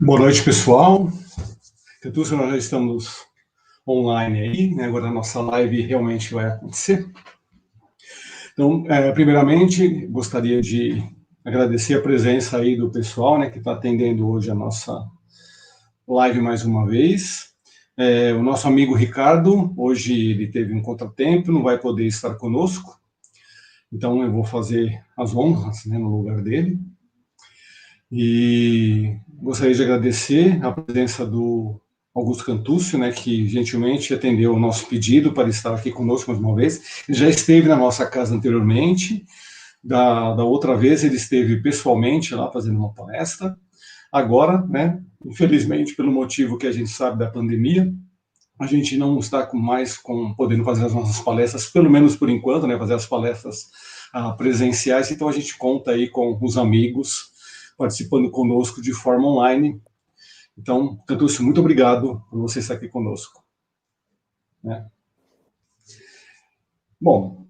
Boa noite, pessoal. Então, nós já estamos online aí, né? Agora a nossa live realmente vai acontecer. Então, primeiramente, gostaria de agradecer a presença aí do pessoal, né, que está atendendo hoje a nossa live mais uma vez. O nosso amigo Ricardo, hoje ele teve um contratempo, não vai poder estar conosco, então eu vou fazer as honras, né, no lugar dele. E gostaria de agradecer a presença do Augusto Cantúcio, né, que gentilmente atendeu o nosso pedido para estar aqui conosco mais uma vez. Ele já esteve na nossa casa anteriormente, da outra vez ele esteve pessoalmente lá fazendo uma palestra. Agora, né, infelizmente, pelo motivo que a gente sabe da pandemia, a gente não está podendo fazer as nossas palestras, pelo menos por enquanto, né, fazer as palestras presenciais, então a gente conta aí com os amigos participando conosco de forma online. Então, Cantúcio, muito obrigado por você estar aqui conosco. Né? Bom,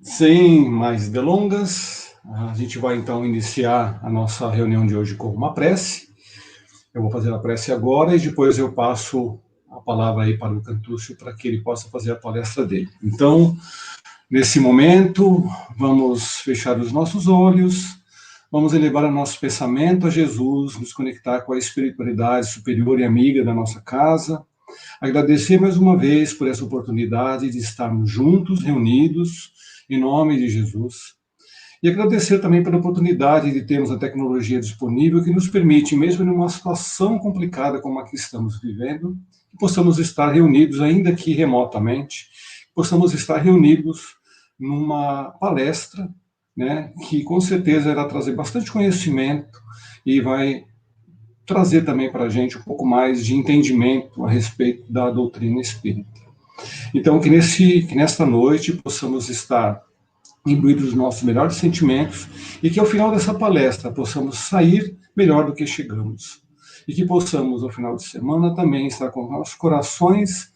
sem mais delongas, a gente vai então iniciar a nossa reunião de hoje com uma prece. Eu vou fazer a prece agora e depois eu passo a palavra aí para o Cantúcio para que ele possa fazer a palestra dele. Então, nesse momento, vamos fechar os nossos olhos, vamos elevar o nosso pensamento a Jesus, nos conectar com a espiritualidade superior e amiga da nossa casa, agradecer mais uma vez por essa oportunidade de estarmos juntos, reunidos, em nome de Jesus. E agradecer também pela oportunidade de termos a tecnologia disponível que nos permite, mesmo em uma situação complicada como a que estamos vivendo, que possamos estar reunidos, ainda que remotamente, possamos estar reunidos numa palestra, né, que com certeza irá trazer bastante conhecimento e vai trazer também para a gente um pouco mais de entendimento a respeito da doutrina espírita. Então, que nesta noite possamos estar imbuídos dos nossos melhores sentimentos e que ao final dessa palestra possamos sair melhor do que chegamos. E que possamos, ao final de semana, também estar com nossos corações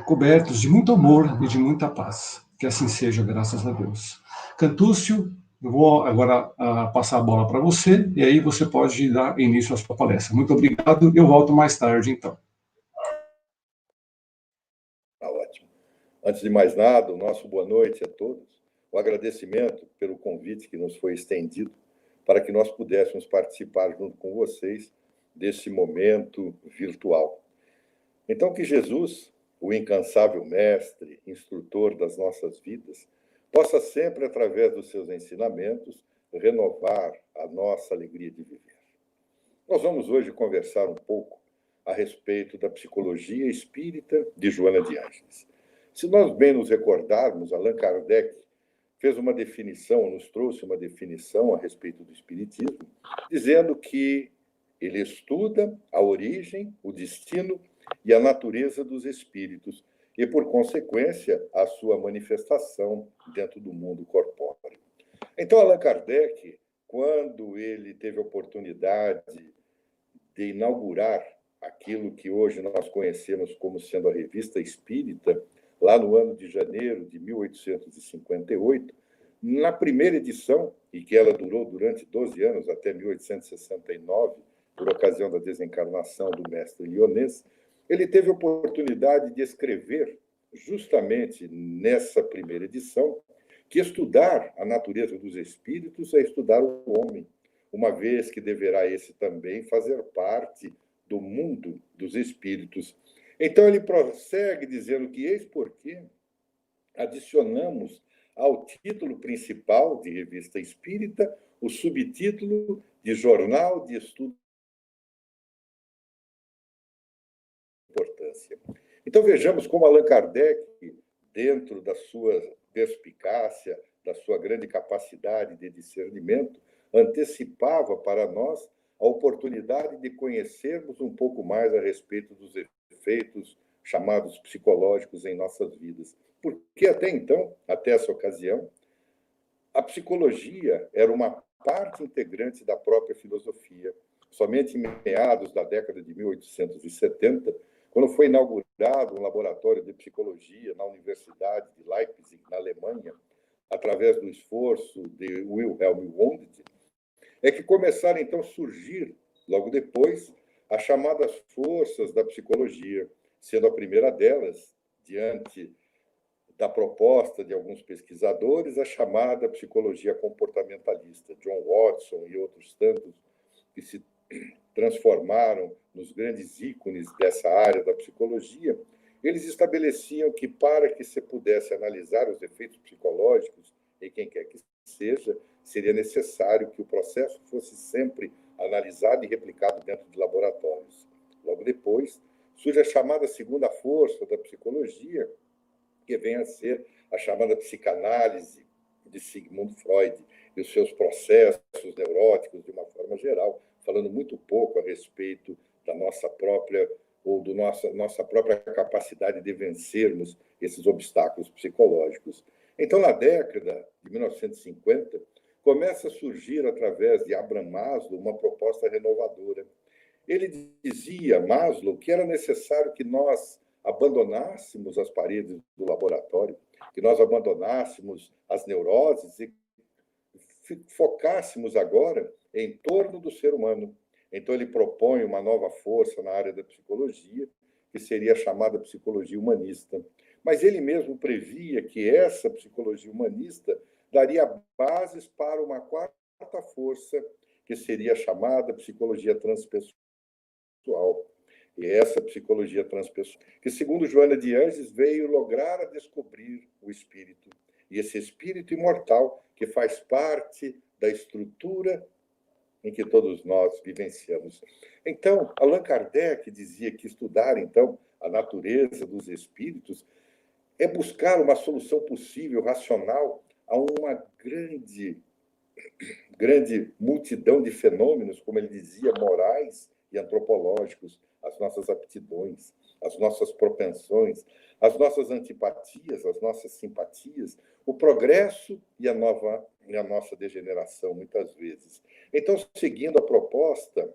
cobertos de muito amor e de muita paz. Que assim seja, graças a Deus. Cantúcio, eu vou agora passar a bola para você, e aí você pode dar início à sua palestra. Muito obrigado, eu volto mais tarde, então. Tá ótimo. Antes de mais nada, o nosso boa noite a todos. O agradecimento pelo convite que nos foi estendido para que nós pudéssemos participar junto com vocês desse momento virtual. Então, que Jesus, o incansável mestre, instrutor das nossas vidas, possa sempre, através dos seus ensinamentos, renovar a nossa alegria de viver. Nós vamos hoje conversar um pouco a respeito da psicologia espírita de Joana de Ângeles. Se nós bem nos recordarmos, Allan Kardec fez uma definição, nos trouxe uma definição a respeito do espiritismo, dizendo que ele estuda a origem, o destino e a natureza dos espíritos e, por consequência, a sua manifestação dentro do mundo corpóreo. Então, Allan Kardec, quando ele teve a oportunidade de inaugurar aquilo que hoje nós conhecemos como sendo a Revista Espírita, lá no ano de janeiro de 1858, na primeira edição, e que ela durou durante 12 anos, até 1869, por ocasião da desencarnação do mestre Lyonês, ele teve a oportunidade de escrever, justamente nessa primeira edição, que estudar a natureza dos espíritos é estudar o homem, uma vez que deverá esse também fazer parte do mundo dos espíritos. Então, ele prossegue dizendo que eis porque adicionamos ao título principal de Revista Espírita o subtítulo de Jornal de Estudo de Importância. Então, vejamos como Allan Kardec, dentro da sua perspicácia, da sua grande capacidade de discernimento, antecipava para nós a oportunidade de conhecermos um pouco mais a respeito dos efeitos chamados psicológicos em nossas vidas. Porque até então, até essa ocasião, a psicologia era uma parte integrante da própria filosofia. Somente em meados da década de 1870, quando foi inaugurado um laboratório de psicologia na Universidade de Leipzig, na Alemanha, através do esforço de Wilhelm Wundt, é que começaram, então, a surgir Logo depois, as chamadas forças da psicologia, sendo a primeira delas, diante da proposta de alguns pesquisadores, a chamada psicologia comportamentalista. John Watson e outros tantos que se transformaram nos grandes ícones dessa área da psicologia, eles estabeleciam que, para que se pudesse analisar os efeitos psicológicos em quem quer que seja, seria necessário que o processo fosse sempre analisado e replicado dentro de laboratórios. Logo depois, surge a chamada segunda força da psicologia, que vem a ser a chamada psicanálise de Sigmund Freud e os seus processos neuróticos, de uma forma geral, falando muito pouco a respeito da nossa própria ou do nossa própria capacidade de vencermos esses obstáculos psicológicos. Então, na década de 1950, começa a surgir, através de Abraham Maslow, uma proposta renovadora. Ele dizia, Maslow, que era necessário que nós abandonássemos as paredes do laboratório, que nós abandonássemos as neuroses e focássemos agora em torno do ser humano. Então, ele propõe uma nova força na área da psicologia, que seria a chamada psicologia humanista. Mas ele mesmo previa que essa psicologia humanista daria bases para uma quarta força, que seria a chamada psicologia transpessoal. E essa psicologia transpessoal, que, segundo Joana de Angelis, veio lograr a descobrir o espírito. E esse espírito imortal, que faz parte da estrutura em que todos nós vivenciamos. Então, Allan Kardec dizia que estudar, então, a natureza dos espíritos é buscar uma solução possível, racional, a uma grande multidão de fenômenos, como ele dizia, morais e antropológicos, as nossas aptidões, as nossas propensões, as nossas antipatias, as nossas simpatias, o progresso e a nossa degeneração, muitas vezes. Então, seguindo a proposta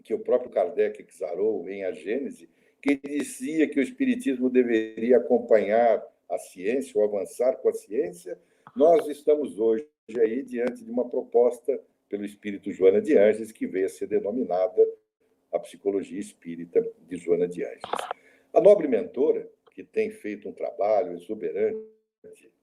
que o próprio Kardec exarou em A Gênese, que dizia que o espiritismo deveria acompanhar a ciência ou avançar com a ciência, nós estamos hoje aí diante de uma proposta pelo espírito Joana de Ângeles, que veio a ser denominada a psicologia espírita de Joana de Ângeles. A nobre mentora, que tem feito um trabalho exuberante,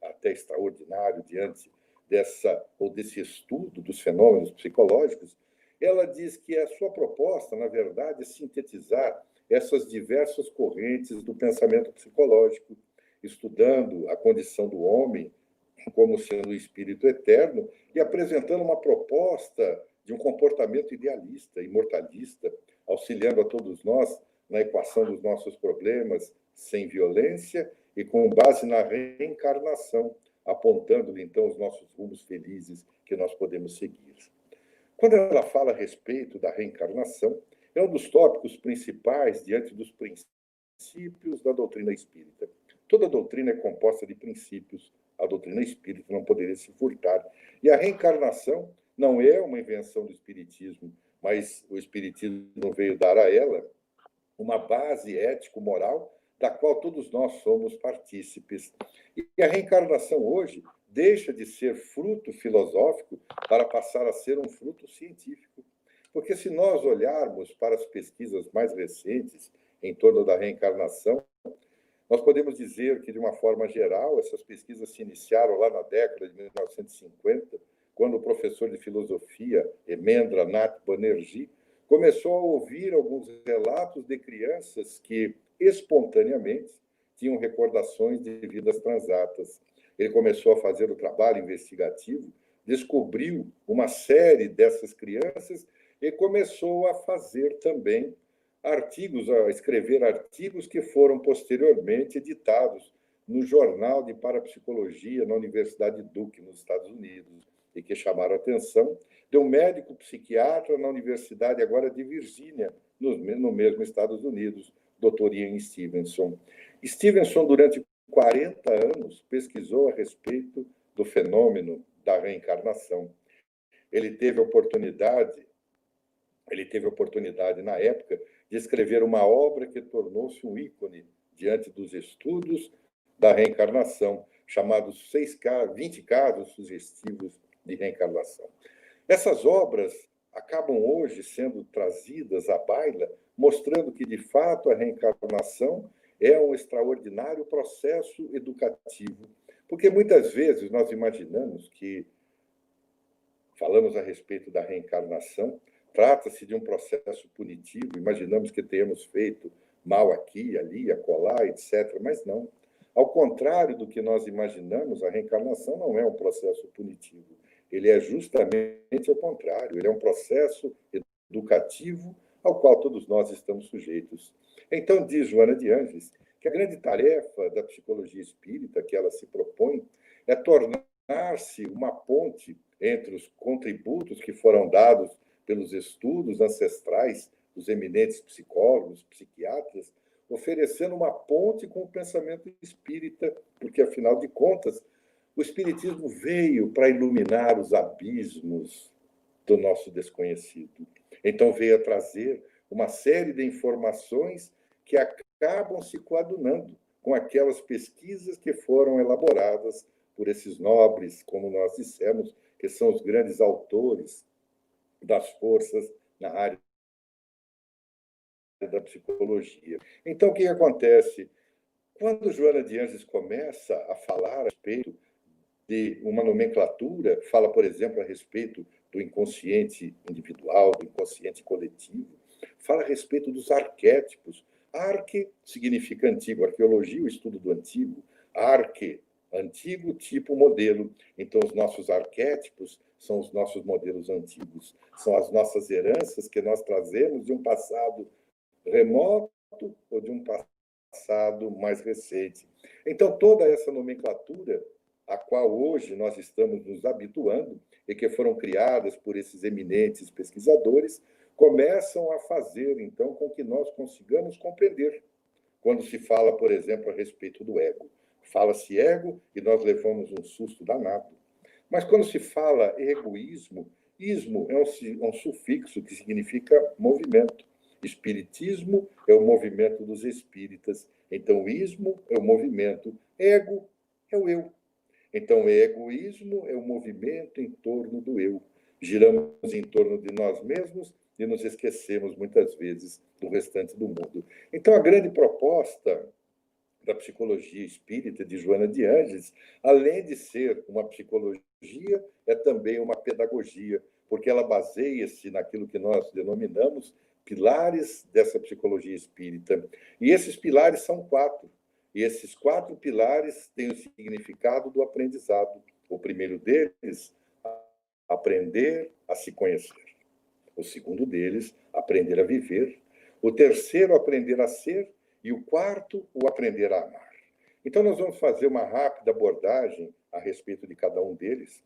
até extraordinário, diante desse estudo dos fenômenos psicológicos, ela diz que a sua proposta, na verdade, é sintetizar essas diversas correntes do pensamento psicológico, estudando a condição do homem como sendo o espírito eterno e apresentando uma proposta de um comportamento idealista, imortalista, auxiliando a todos nós na equação dos nossos problemas sem violência e com base na reencarnação, apontando, então, os nossos rumos felizes que nós podemos seguir. Quando ela fala a respeito da reencarnação, é um dos tópicos principais diante dos princípios da doutrina espírita. Toda doutrina é composta de princípios. A doutrina espírita não poderia se furtar. E a reencarnação não é uma invenção do espiritismo, mas o espiritismo veio dar a ela uma base ético-moral da qual todos nós somos partícipes. E a reencarnação hoje deixa de ser fruto filosófico para passar a ser um fruto científico. Porque se nós olharmos para as pesquisas mais recentes em torno da reencarnação, nós podemos dizer que, de uma forma geral, essas pesquisas se iniciaram lá na década de 1950, quando o professor de filosofia, Hemendra Nath Banerjee, começou a ouvir alguns relatos de crianças que, espontaneamente, tinham recordações de vidas transatas. Ele começou a fazer o trabalho investigativo, descobriu uma série dessas crianças e começou a fazer também a escrever artigos que foram posteriormente editados no Jornal de Parapsicologia na Universidade Duke, nos Estados Unidos, e que chamaram a atenção de um médico psiquiatra na Universidade agora de Virgínia, no mesmo Estados Unidos, Dr. Ian Stevenson. Stevenson, durante 40 anos, pesquisou a respeito do fenômeno da reencarnação. Ele teve oportunidade, na época, de escrever uma obra que tornou-se um ícone diante dos estudos da reencarnação, chamados 20 casos sugestivos de reencarnação. Essas obras acabam hoje sendo trazidas à baila, mostrando que, de fato, a reencarnação é um extraordinário processo educativo. Porque muitas vezes nós imaginamos que falamos a respeito da reencarnação, trata-se de um processo punitivo, imaginamos que tenhamos feito mal aqui, ali, acolá, etc. Mas não. Ao contrário do que nós imaginamos, a reencarnação não é um processo punitivo. Ele é justamente o contrário. Ele é um processo educativo ao qual todos nós estamos sujeitos. Então, diz Joana de Ângeles que a grande tarefa da psicologia espírita que ela se propõe é tornar-se uma ponte entre os contributos que foram dados pelos estudos ancestrais dos eminentes psicólogos, psiquiatras, oferecendo uma ponte com o pensamento espírita, porque, afinal de contas, o espiritismo veio para iluminar os abismos do nosso desconhecido. Então, veio a trazer uma série de informações que acabam se coadunando com aquelas pesquisas que foram elaboradas por esses nobres, como nós dissemos, que são os grandes autores das forças na área da psicologia. Então, o que acontece? Quando Joana de Ângeles começa a falar a respeito de uma nomenclatura, fala, por exemplo, a respeito do inconsciente individual, do inconsciente coletivo, fala a respeito dos arquétipos. Arque significa antigo, arqueologia, o estudo do antigo. Arque, antigo, tipo, modelo. Então, os nossos arquétipos são os nossos modelos antigos, são as nossas heranças que nós trazemos de um passado remoto ou de um passado mais recente. Então, toda essa nomenclatura, a qual hoje nós estamos nos habituando, e que foram criadas por esses eminentes pesquisadores, começam a fazer, então, com que nós consigamos compreender. Quando se fala, por exemplo, a respeito do ego. Fala-se ego e nós levamos um susto danado. Mas quando se fala egoísmo, ismo é um sufixo que significa movimento. Espiritismo é o movimento dos espíritas. Então, ismo é o movimento. Ego é o eu. Então, egoísmo é o movimento em torno do eu. Giramos em torno de nós mesmos e nos esquecemos, muitas vezes, do restante do mundo. Então, a grande proposta da psicologia espírita de Joana de Ângeles, além de ser uma psicologia, é também uma pedagogia, porque ela baseia-se naquilo que nós denominamos pilares dessa psicologia espírita. E esses pilares são 4. E esses 4 pilares têm o significado do aprendizado. O primeiro deles, aprender a se conhecer. O segundo deles, aprender a viver. O terceiro, aprender a ser. E o quarto, o aprender a amar. Então, nós vamos fazer uma rápida abordagem a respeito de cada um deles,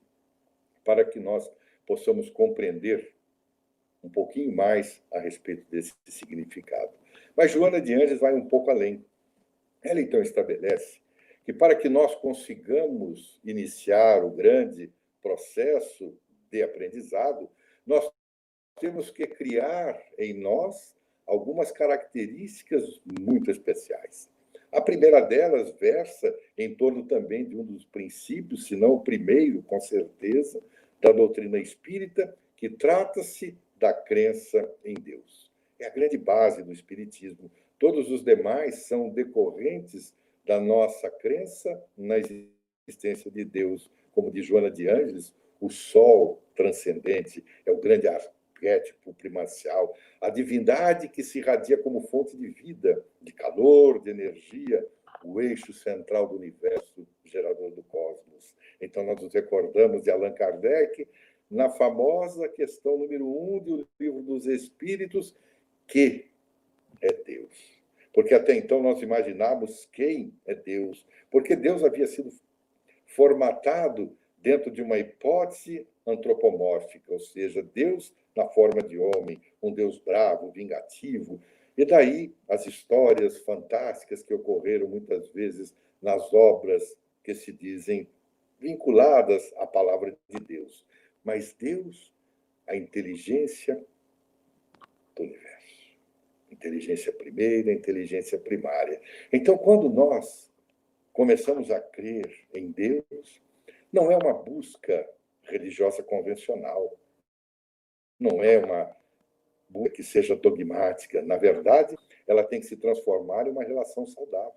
para que nós possamos compreender um pouquinho mais a respeito desse significado. Mas Joana de Ângeles vai um pouco além. Ela, então, estabelece que, para que nós consigamos iniciar o grande processo de aprendizado, nós temos que criar em nós algumas características muito especiais. A primeira delas versa em torno também de um dos princípios, se não o primeiro, com certeza, da doutrina espírita, que trata-se da crença em Deus. É a grande base do espiritismo. Todos os demais são decorrentes da nossa crença na existência de Deus. Como diz Joana de Ângeles, o sol transcendente é o grande arquétipo primacial, a divindade que se irradia como fonte de vida, de calor, de energia, o eixo central do universo, gerador do cosmos. Então, nós nos recordamos de Allan Kardec na famosa questão número 1 do Livro dos Espíritos, que é Deus. Porque até então nós imaginávamos quem é Deus, porque Deus havia sido formatado dentro de uma hipótese antropomórfica, ou seja, Deus na forma de homem, um Deus bravo, vingativo. E daí as histórias fantásticas que ocorreram muitas vezes nas obras que se dizem vinculadas à palavra de Deus. Mas Deus, a inteligência do universo. Inteligência primeira, inteligência primária. Então, quando nós começamos a crer em Deus, não é uma busca religiosa convencional. não é uma busca que seja dogmática. Na verdade, ela tem que se transformar em uma relação saudável.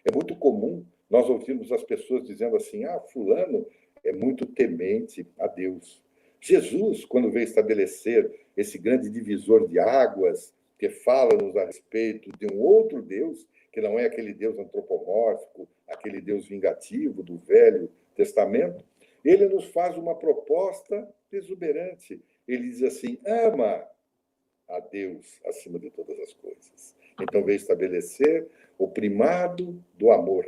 É muito comum nós ouvirmos as pessoas dizendo assim: fulano é muito temente a Deus. Jesus, quando veio estabelecer esse grande divisor de águas, que fala-nos a respeito de um outro Deus, que não é aquele Deus antropomórfico, aquele Deus vingativo do Velho Testamento, ele nos faz uma proposta exuberante. Ele diz assim: ama a Deus acima de todas as coisas. Então, veio estabelecer o primado do amor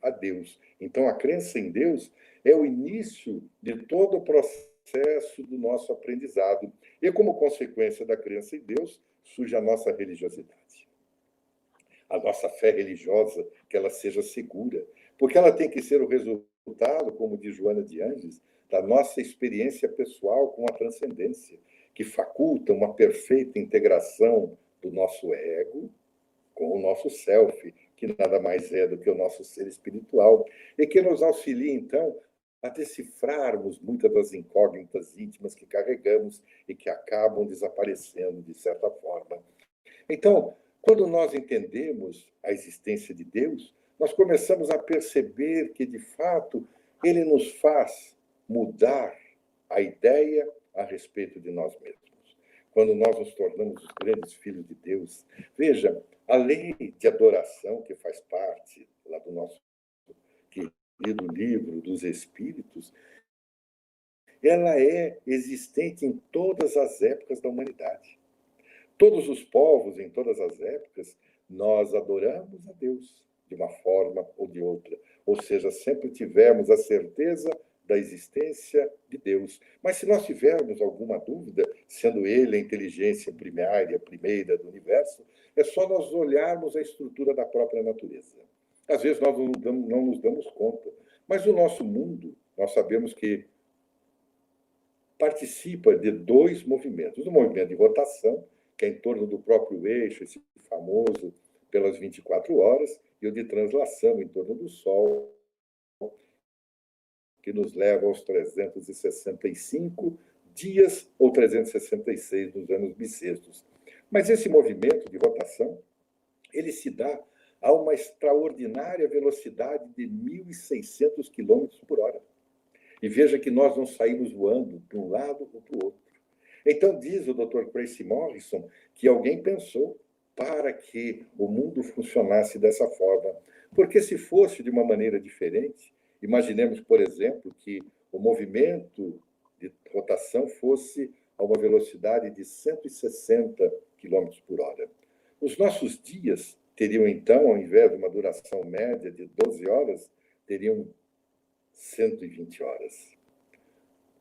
a Deus. Então, a crença em Deus é o início de todo o processo do nosso aprendizado. E, como consequência da crença em Deus, surge a nossa religiosidade. A nossa fé religiosa, que ela seja segura, porque ela tem que ser o resultado, como diz Joana de Ângeles, da nossa experiência pessoal com a transcendência, que faculta uma perfeita integração do nosso ego com o nosso self, que nada mais é do que o nosso ser espiritual, e que nos auxilia, então, a decifrarmos muitas das incógnitas íntimas que carregamos e que acabam desaparecendo de certa forma. Então, quando nós entendemos a existência de Deus, nós começamos a perceber que, de fato, ele nos faz mudar a ideia a respeito de nós mesmos. Quando nós nos tornamos os grandes filhos de Deus, veja, a lei de adoração que faz parte lá do nosso querido livro dos Espíritos, ela é existente em todas as épocas da humanidade. Todos os povos, em todas as épocas, nós adoramos a Deus de uma forma ou de outra. Ou seja, sempre tivemos a certeza da existência de Deus. Mas se nós tivermos alguma dúvida, sendo ele a inteligência primária, primeira do universo, é só nós olharmos a estrutura da própria natureza. Às vezes nós não nos damos conta. Mas o nosso mundo, nós sabemos que participa de dois movimentos. O movimento de rotação, que é em torno do próprio eixo, esse famoso pelas 24 horas, e o de translação, em torno do Sol, que nos leva aos 365 dias ou 366 nos anos bissextos. Mas esse movimento de rotação, ele se dá a uma extraordinária velocidade de 1.600 km por hora. E veja que nós não saímos voando de um lado ou para o outro. Então, diz o Dr. Tracy Morrison que alguém pensou para que o mundo funcionasse dessa forma. Porque se fosse de uma maneira diferente, imaginemos, por exemplo, que o movimento de rotação fosse a uma velocidade de 160 km por hora. Os nossos dias teriam, então, ao invés de uma duração média de 12 horas, teriam 120 horas.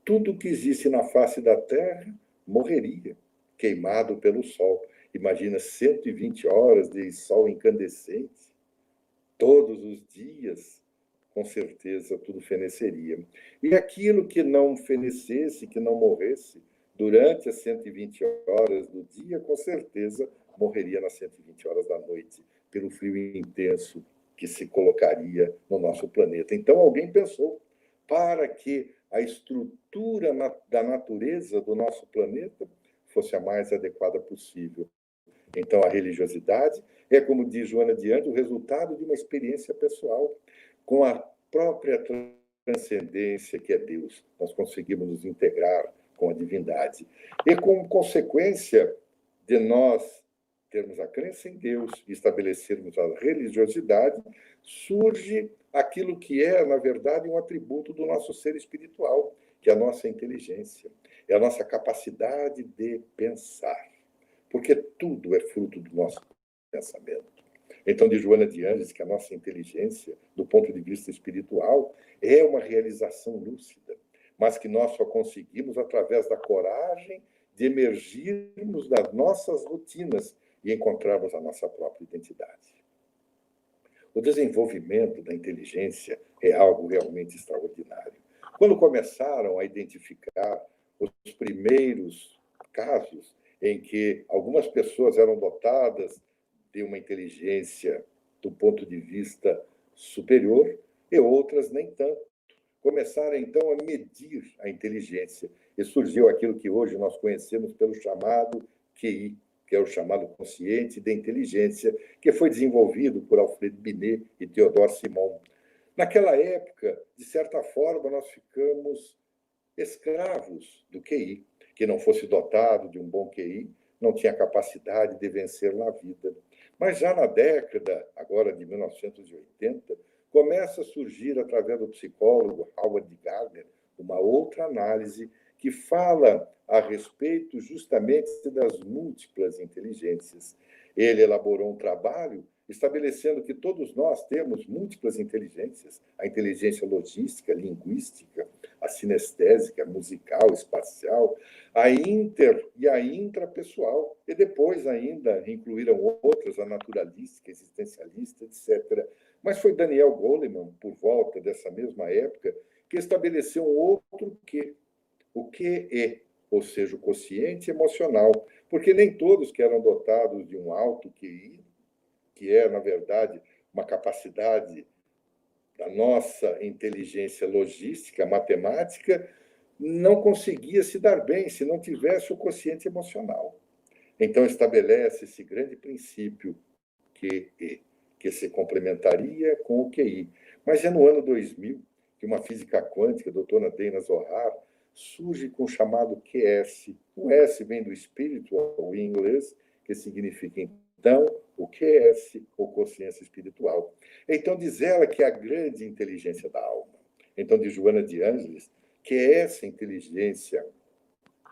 Tudo que existe na face da Terra morreria, queimado pelo Sol. Imagina 120 horas de sol incandescente. Todos os dias, com certeza, tudo feneceria. E aquilo que não fenecesse, que não morresse, durante as 120 horas do dia, com certeza, morreria nas 120 horas da noite, pelo frio intenso que se colocaria no nosso planeta. Então, alguém pensou, para que a estrutura da natureza do nosso planeta fosse a mais adequada possível. Então, a religiosidade é, como diz Joana de Ângeles, o resultado de uma experiência pessoal com a própria transcendência que é Deus. Nós conseguimos nos integrar com a divindade. E, como consequência de nós termos a crença em Deus e estabelecermos a religiosidade, surge aquilo que é, na verdade, um atributo do nosso ser espiritual, que é a nossa inteligência, é a nossa capacidade de pensar, porque tudo é fruto do nosso pensamento. Então, de Joana de Ângeles, que a nossa inteligência, do ponto de vista espiritual, é uma realização lúcida, mas que nós só conseguimos através da coragem de emergirmos das nossas rotinas e encontrarmos a nossa própria identidade. O desenvolvimento da inteligência é algo realmente extraordinário. Quando começaram a identificar os primeiros casos em que algumas pessoas eram dotadas de uma inteligência do ponto de vista superior e outras nem tanto. começaram, então, a medir a inteligência. E surgiu aquilo que hoje nós conhecemos pelo chamado QI, que é o chamado consciente da inteligência, que foi desenvolvido por Alfred Binet e Theodore Simon. Naquela época, de certa forma, nós ficamos escravos do QI. Que não fosse dotado de um bom QI, não tinha capacidade de vencer na vida. Mas já na década, agora de 1980, começa a surgir, através do psicólogo Howard Gardner, uma outra análise que fala a respeito justamente das múltiplas inteligências. Ele elaborou um trabalho estabelecendo que todos nós temos múltiplas inteligências, a inteligência logística, linguística, a sinestésica, a musical, espacial, a inter e a intrapessoal, e depois ainda incluíram outras, a naturalística, existencialista, etc. Mas foi Daniel Goleman, por volta dessa mesma época, que estabeleceu um outro quê, o QE, ou seja, o quociente emocional, porque nem todos que eram dotados de um alto QI, que é, na verdade, uma capacidade da nossa inteligência logística, matemática, não conseguia se dar bem se não tivesse o quociente emocional. Então, estabelece esse grande princípio QE, que se complementaria com o QI. Mas é no ano 2000 que uma física quântica, a doutora Dana Zohar, surge com o chamado QS. O S vem do spiritual, em inglês, que significa, então, o QS, ou consciência espiritual. Então, diz ela que é a grande inteligência da alma. Então, de Joana de Ângeles, que é essa inteligência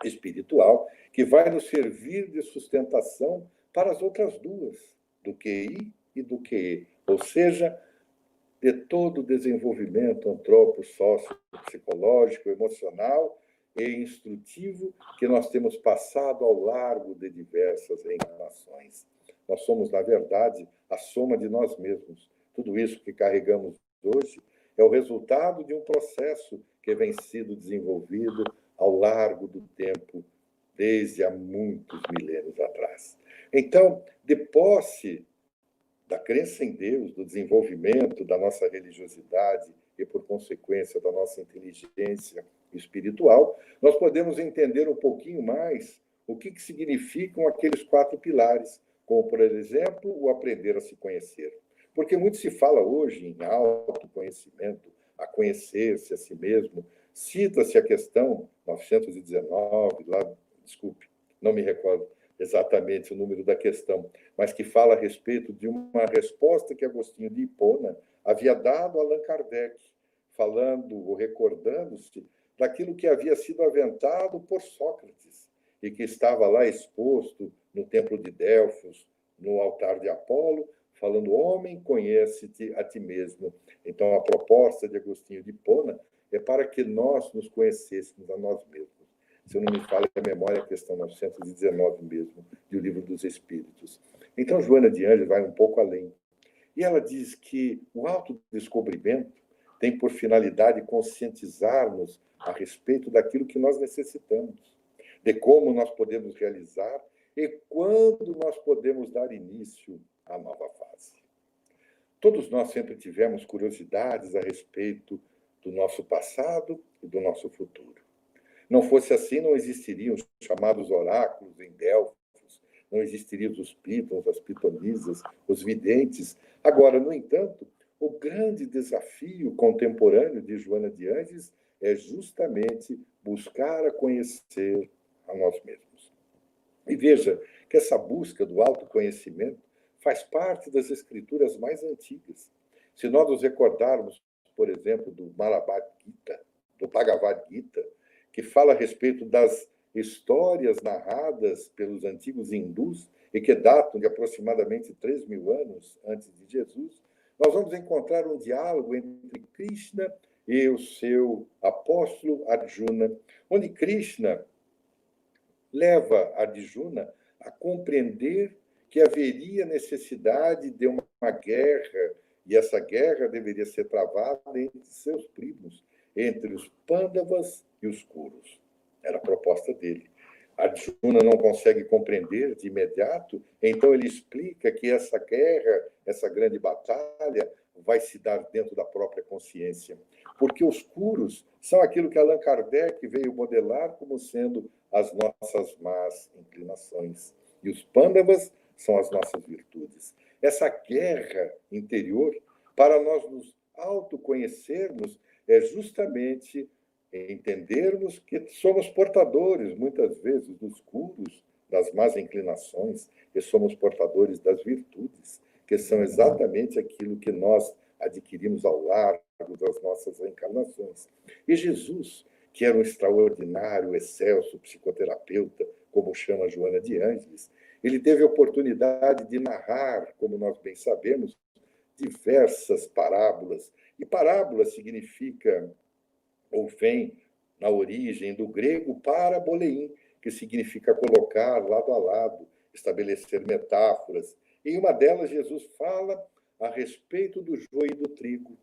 espiritual que vai nos servir de sustentação para as outras duas, do QI e do QE, ou seja, de todo o desenvolvimento antropo, sócio, psicológico, emocional e instrutivo que nós temos passado ao largo de diversas reencarnações. Nós somos, na verdade, a soma de nós mesmos. Tudo isso que carregamos hoje é o resultado de um processo que vem sendo desenvolvido ao largo do tempo, desde há muitos milênios atrás. Então, de posse da crença em Deus, do desenvolvimento da nossa religiosidade e, por consequência, da nossa inteligência espiritual, nós podemos entender um pouquinho mais o que significam aqueles 4 pilares, como, por exemplo, o aprender a se conhecer. Porque muito se fala hoje em autoconhecimento, a conhecer-se a si mesmo. Cita-se a questão 919, desculpe, não me recordo exatamente o número da questão, mas que fala a respeito de uma resposta que Agostinho de Hipona havia dado a Allan Kardec, falando ou recordando-se daquilo que havia sido aventado por Sócrates e que estava lá exposto no templo de Delfos, no altar de Apolo, falando: homem, conhece-te a ti mesmo. Então, a proposta de Agostinho de Hipona é para que nós nos conhecêssemos a nós mesmos. Se eu não me falha a memória, a questão 919 mesmo, do Livro dos Espíritos. Então, Joana de Ângeles vai um pouco além. E ela diz que o autodescobrimento tem por finalidade conscientizar-nos a respeito daquilo que nós necessitamos, de como nós podemos realizar e quando nós podemos dar início à nova fase. Todos nós sempre tivemos curiosidades a respeito do nosso passado e do nosso futuro. Não fosse assim, não existiriam os chamados oráculos em Delfos, não existiriam os pítons, as pitonisas, os videntes. Agora, no entanto, o grande desafio contemporâneo de Joana de Ângeles é justamente buscar a conhecer a nós mesmos. E veja que essa busca do autoconhecimento faz parte das escrituras mais antigas. Se nós nos recordarmos, por exemplo, do Bhagavad Gita, que fala a respeito das histórias narradas pelos antigos hindus e que datam de aproximadamente 3.000 anos antes de Jesus, nós vamos encontrar um diálogo entre Krishna e o seu apóstolo Arjuna, onde Krishna leva Arjuna a compreender que haveria necessidade de uma guerra, e essa guerra deveria ser travada entre seus primos, entre os Pandavas e os Kuros. Era a proposta dele. Arjuna não consegue compreender de imediato, então ele explica que essa guerra, essa grande batalha, vai se dar dentro da própria consciência. Porque os curos são aquilo que Allan Kardec veio modelar como sendo as nossas más inclinações. E os pândavas são as nossas virtudes. Essa guerra interior, para nós nos autoconhecermos, é justamente entendermos que somos portadores, muitas vezes, dos curos, das más inclinações, e somos portadores das virtudes, que são exatamente aquilo que nós adquirimos ao largo das nossas encarnações. E Jesus, que era um extraordinário, excelso psicoterapeuta, como chama Joana de Ângeles, ele teve a oportunidade de narrar, como nós bem sabemos, diversas parábolas. E parábola significa, ou vem na origem do grego paraboleim, que significa colocar lado a lado, estabelecer metáforas. Em uma delas, Jesus fala a respeito do joio e do trigo,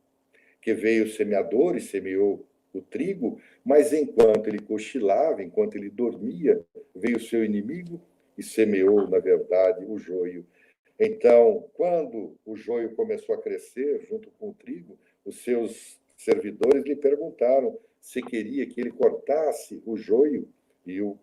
que veio o semeador e semeou o trigo, mas enquanto ele cochilava, enquanto ele dormia, veio o seu inimigo e semeou, na verdade, o joio. Então, quando o joio começou a crescer junto com o trigo, os seus servidores lhe perguntaram se queria que ele cortasse o joio, e o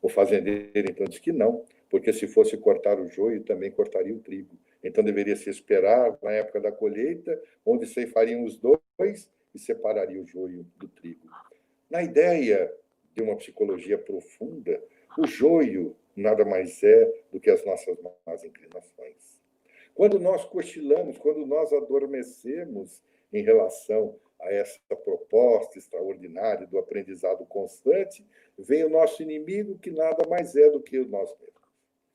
fazendeiro então disse que não, porque se fosse cortar o joio, também cortaria o trigo. Então deveria se esperar na época da colheita, onde ceifariam os dois e separaria o joio do trigo. Na ideia de uma psicologia profunda, o joio nada mais é do que as nossas más inclinações. Quando nós cochilamos, quando nós adormecemos em relação a essa proposta extraordinária do aprendizado constante, vem o nosso inimigo, que nada mais é do que nós mesmos,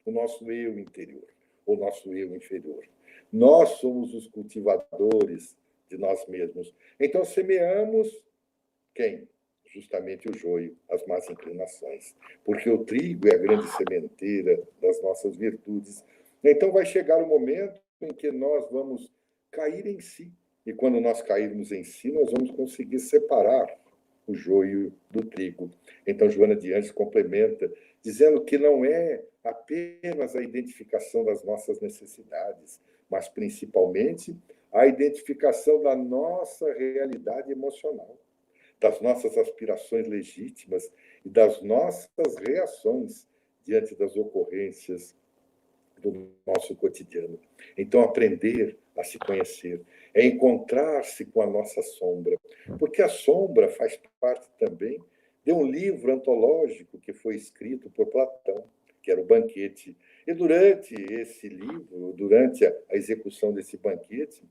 o nosso eu interior, o nosso eu inferior. Nós somos os cultivadores de nós mesmos. Então, semeamos quem? Justamente o joio, as más inclinações. Porque o trigo é a grande sementeira das nossas virtudes. Então, vai chegar o momento em que nós vamos cair em si. E quando nós cairmos em si, nós vamos conseguir separar o joio do trigo. Então, Joana de Ângeles complementa, dizendo que não é apenas a identificação das nossas necessidades, mas principalmente a identificação da nossa realidade emocional, das nossas aspirações legítimas e das nossas reações diante das ocorrências do nosso cotidiano. Então, aprender a se conhecer é encontrar-se com a nossa sombra, porque a sombra faz parte também de um livro antológico que foi escrito por Platão, que era o Banquete. E durante esse livro, durante a execução desse banquete,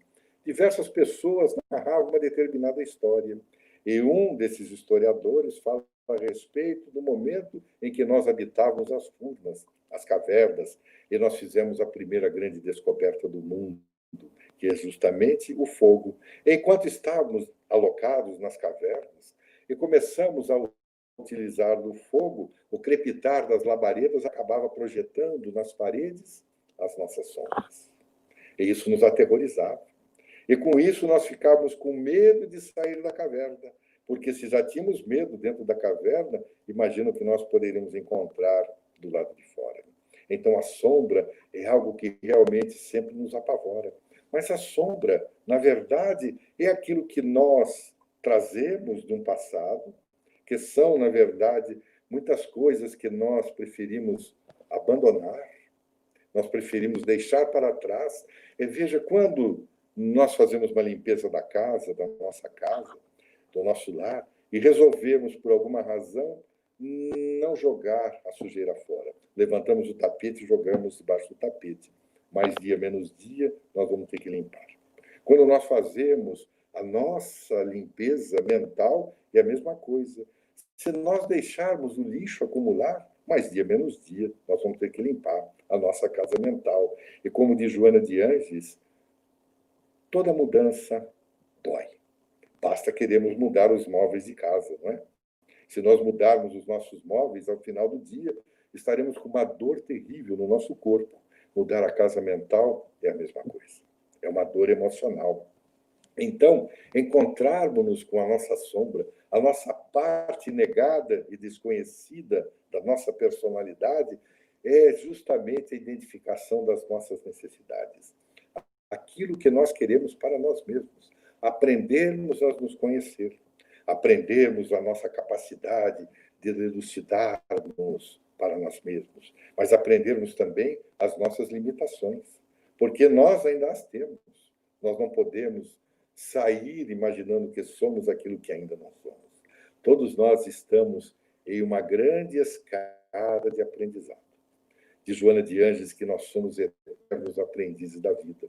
diversas pessoas narravam uma determinada história. E um desses historiadores fala a respeito do momento em que nós habitávamos as furnas, as cavernas, e nós fizemos a primeira grande descoberta do mundo, que é justamente o fogo. Enquanto estávamos alocados nas cavernas e começamos a utilizar do fogo, o crepitar das labaredas acabava projetando nas paredes as nossas sombras. E isso nos aterrorizava. E com isso nós ficávamos com medo de sair da caverna, porque se já tínhamos medo dentro da caverna, imagina o que nós poderíamos encontrar do lado de fora. Então a sombra é algo que realmente sempre nos apavora. Mas a sombra, na verdade, é aquilo que nós trazemos de um passado, que são, na verdade, muitas coisas que nós preferimos abandonar, nós preferimos deixar para trás. E veja, quando nós fazemos uma limpeza da casa, da nossa casa, do nosso lar, e resolvemos, por alguma razão, não jogar a sujeira fora. Levantamos o tapete e jogamos debaixo do tapete. Mais dia, menos dia, nós vamos ter que limpar. Quando nós fazemos a nossa limpeza mental, é a mesma coisa. Se nós deixarmos o lixo acumular, mais dia, menos dia, nós vamos ter que limpar a nossa casa mental. E como diz Joana de Ângeles, toda mudança dói. Basta queremos mudar os móveis de casa, não é? Se nós mudarmos os nossos móveis, ao final do dia, estaremos com uma dor terrível no nosso corpo. Mudar a casa mental é a mesma coisa. É uma dor emocional. Então, encontrarmos-nos com a nossa sombra, a nossa parte negada e desconhecida da nossa personalidade, é justamente a identificação das nossas necessidades. aquilo que nós queremos para nós mesmos, aprendermos a nos conhecer, aprendermos a nossa capacidade de elucidarmos para nós mesmos, mas aprendermos também as nossas limitações, porque nós ainda as temos. Nós não podemos sair imaginando que somos aquilo que ainda não somos. Todos nós estamos em uma grande escada de aprendizado. De Joana de Ângeles, que nós somos eternos aprendizes da vida.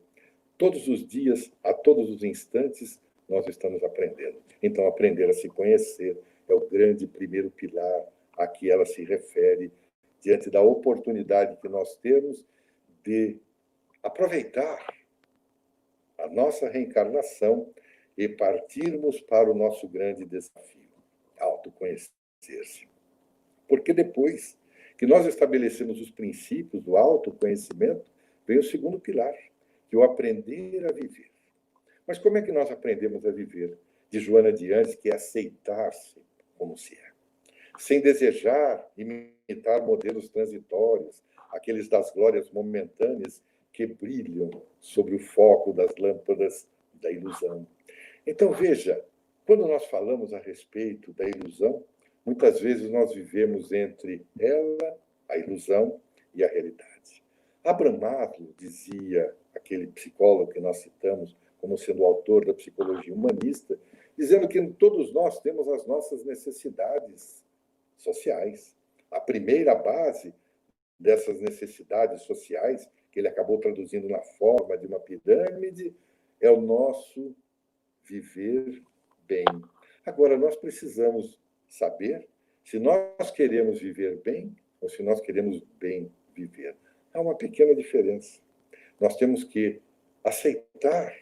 Todos os dias, a todos os instantes, nós estamos aprendendo. Então, aprender a se conhecer é o grande primeiro pilar a que ela se refere diante da oportunidade que nós temos de aproveitar a nossa reencarnação e partirmos para o nosso grande desafio, autoconhecer-se. Porque depois que nós estabelecemos os princípios do autoconhecimento, vem o segundo pilar, que é o aprender a viver. Mas como é que nós aprendemos a viver? De Joana de Ângeles, que é aceitar-se como se é. Sem desejar imitar modelos transitórios, aqueles das glórias momentâneas que brilham sobre o foco das lâmpadas da ilusão. Então, veja, quando nós falamos a respeito da ilusão, muitas vezes nós vivemos entre ela, a ilusão, e a realidade. Abraham Maslow dizia, aquele psicólogo que nós citamos como sendo o autor da psicologia humanista, dizendo que todos nós temos as nossas necessidades sociais. A primeira base dessas necessidades sociais, que ele acabou traduzindo na forma de uma pirâmide, é o nosso viver bem. Agora, nós precisamos saber se nós queremos viver bem ou se nós queremos bem viver. Há uma pequena diferença. Nós temos que aceitar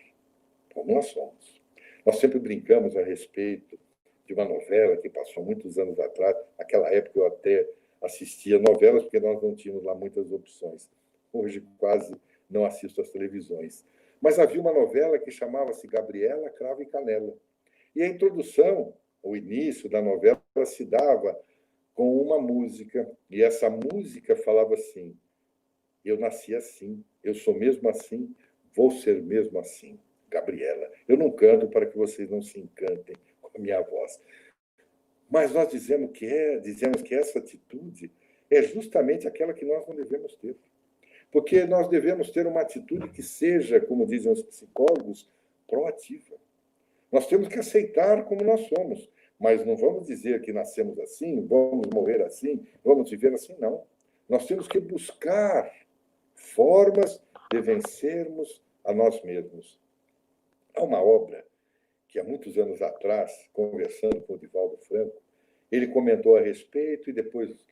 como nós somos. Nós sempre brincamos a respeito de uma novela que passou muitos anos atrás. Naquela época eu até assistia novelas porque nós não tínhamos lá muitas opções. Hoje quase não assisto às televisões. Mas havia uma novela que chamava-se Gabriela, Cravo e Canela. E a introdução, o início da novela, se dava com uma música. E essa música falava assim: eu nasci assim, eu sou mesmo assim, vou ser mesmo assim. Gabriela. Eu não canto para que vocês não se encantem com a minha voz. Mas nós dizemos que essa atitude é justamente aquela que nós não devemos ter. Porque nós devemos ter uma atitude que seja, como dizem os psicólogos, proativa. Nós temos que aceitar como nós somos, mas não vamos dizer que nascemos assim, vamos morrer assim, vamos viver assim, não. Nós temos que buscar formas de vencermos a nós mesmos. Há uma obra que há muitos anos atrás, conversando com o Divaldo Franco, ele comentou a respeito e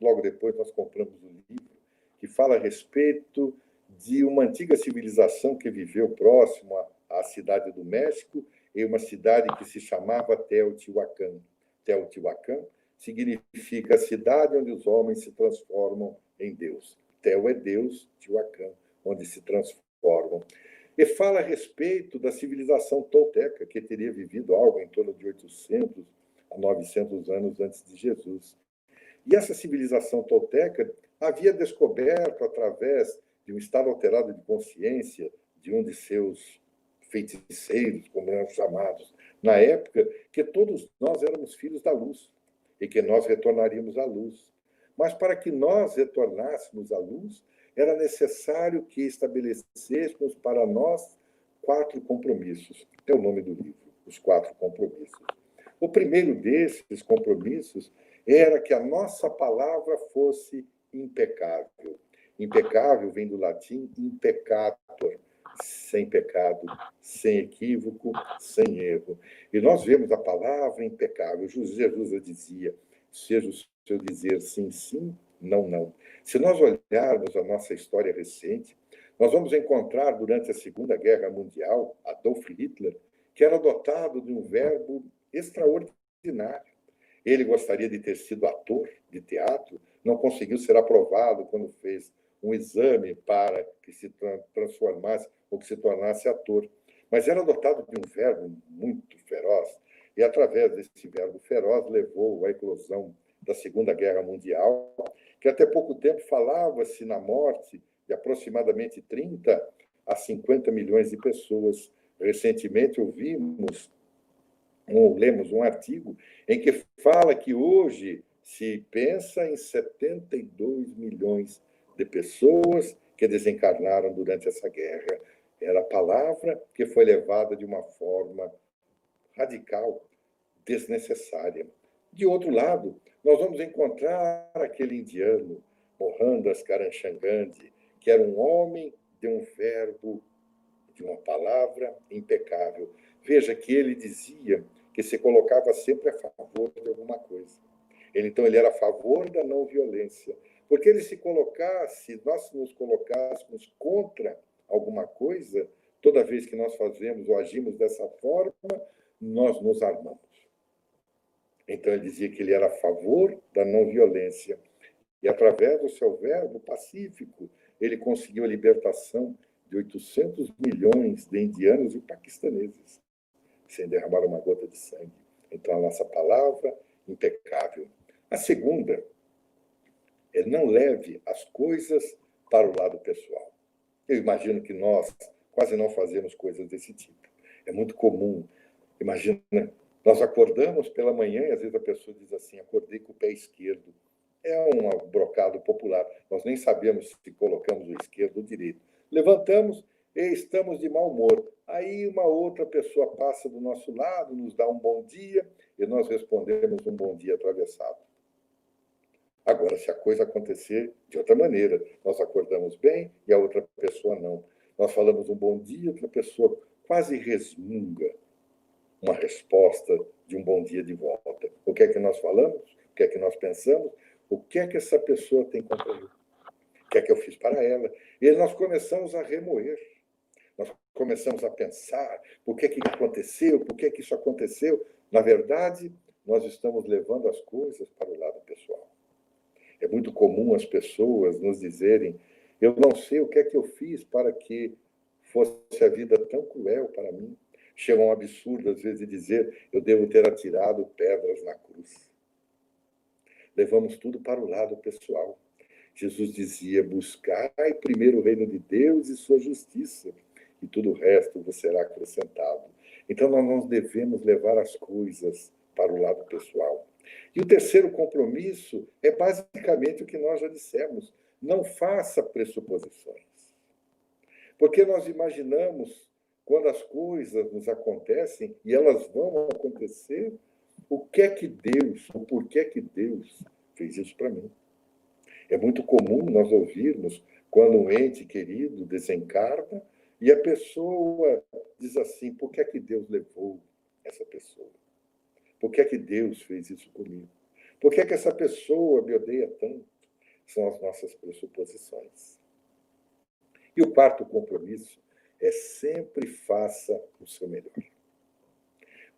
logo depois nós compramos o livro, que fala a respeito de uma antiga civilização que viveu próximo à cidade do México, em uma cidade que se chamava Teotihuacan. Teotihuacan significa a cidade onde os homens se transformam em Deus. Teo é Deus, Tihuacan, onde se transformam. E fala a respeito da civilização tolteca, que teria vivido algo em torno de 800 a 900 anos antes de Jesus. E essa civilização tolteca havia descoberto, através de um estado alterado de consciência de um de seus feiticeiros, como eram chamados na época, que todos nós éramos filhos da luz e que nós retornaríamos à luz. Mas para que nós retornássemos à luz, era necessário que estabelecêssemos para nós 4 compromissos. É o nome do livro, os 4 compromissos. O primeiro desses compromissos era que a nossa palavra fosse impecável. Impecável vem do latim impecator, sem pecado, sem equívoco, sem erro. E nós vemos a palavra impecável. Jesus dizia: seja o seu dizer sim, sim, não, não. Se nós olharmos a nossa história recente, nós vamos encontrar, durante a Segunda Guerra Mundial, Adolf Hitler, que era dotado de um verbo extraordinário. Ele gostaria de ter sido ator de teatro, não conseguiu ser aprovado quando fez um exame para que se transformasse ou que se tornasse ator. Mas era dotado de um verbo muito feroz, e através desse verbo feroz levou à eclosão da Segunda Guerra Mundial, que até pouco tempo falava-se na morte de aproximadamente 30 a 50 milhões de pessoas. Recentemente lemos um artigo em que fala que hoje se pensa em 72 milhões de pessoas que desencarnaram durante essa guerra. Era a palavra que foi levada de uma forma radical, desnecessária. De outro lado, nós vamos encontrar aquele indiano, Mohandas Karamchand Gandhi, que era um homem de um verbo, de uma palavra impecável. Veja que ele dizia que se colocava sempre a favor de alguma coisa. Então, ele era a favor da não violência. Porque ele se colocasse, nós nos colocássemos contra alguma coisa, toda vez que nós fazemos ou agimos dessa forma, nós nos armamos. Então, ele dizia que ele era a favor da não violência. E, através do seu verbo pacífico, ele conseguiu a libertação de 800 milhões de indianos e paquistaneses, sem derramar uma gota de sangue. Então, a nossa palavra, impecável. A segunda é não leve as coisas para o lado pessoal. Eu imagino que nós quase não fazemos coisas desse tipo. É muito comum. Imagina, nós acordamos pela manhã e às vezes a pessoa diz assim, acordei com o pé esquerdo. É um brocado popular. Nós nem sabemos se colocamos o esquerdo ou o direito. Levantamos e estamos de mau humor. Aí uma outra pessoa passa do nosso lado, nos dá um bom dia e nós respondemos um bom dia atravessado. Agora, se a coisa acontecer de outra maneira, nós acordamos bem e a outra pessoa não. Nós falamos um bom dia, outra pessoa quase resmunga uma resposta de um bom dia de volta. O que é que nós falamos? O que é que nós pensamos? O que é que essa pessoa tem contra mim? O que é que eu fiz para ela? E nós começamos a remoer. Nós começamos a pensar por que aconteceu, por que isso aconteceu. Na verdade, nós estamos levando as coisas para o lado pessoal. É muito comum as pessoas nos dizerem, eu não sei o que é que eu fiz para que fosse a vida tão cruel para mim. Chega um absurdo, às vezes, de dizer, eu devo ter atirado pedras na cruz. Levamos tudo para o lado pessoal. Jesus dizia, buscai primeiro o reino de Deus e sua justiça, e tudo o resto vos será acrescentado. Então, nós não devemos levar as coisas para o lado pessoal. E o terceiro compromisso é basicamente o que nós já dissemos. Não faça pressuposições. Porque nós imaginamos, quando as coisas nos acontecem, e elas vão acontecer, o que é que Deus, o porquê que Deus fez isso para mim. É muito comum nós ouvirmos quando um ente querido desencarna e a pessoa diz assim, por que é que Deus levou essa pessoa? Por que é que Deus fez isso comigo? Por que é que essa pessoa me odeia tanto? São as nossas pressuposições. E o quarto compromisso é sempre faça o seu melhor.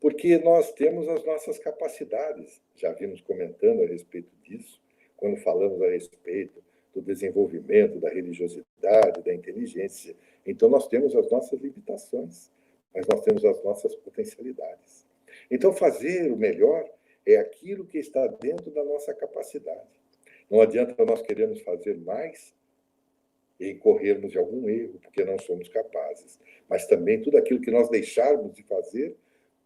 Porque nós temos as nossas capacidades. Já vimos comentando a respeito disso, quando falamos a respeito do desenvolvimento, da religiosidade, da inteligência. Então, nós temos as nossas limitações, mas nós temos as nossas potencialidades. Então, fazer o melhor é aquilo que está dentro da nossa capacidade. Não adianta nós querermos fazer mais e incorrermos de algum erro, porque não somos capazes. Mas também tudo aquilo que nós deixarmos de fazer,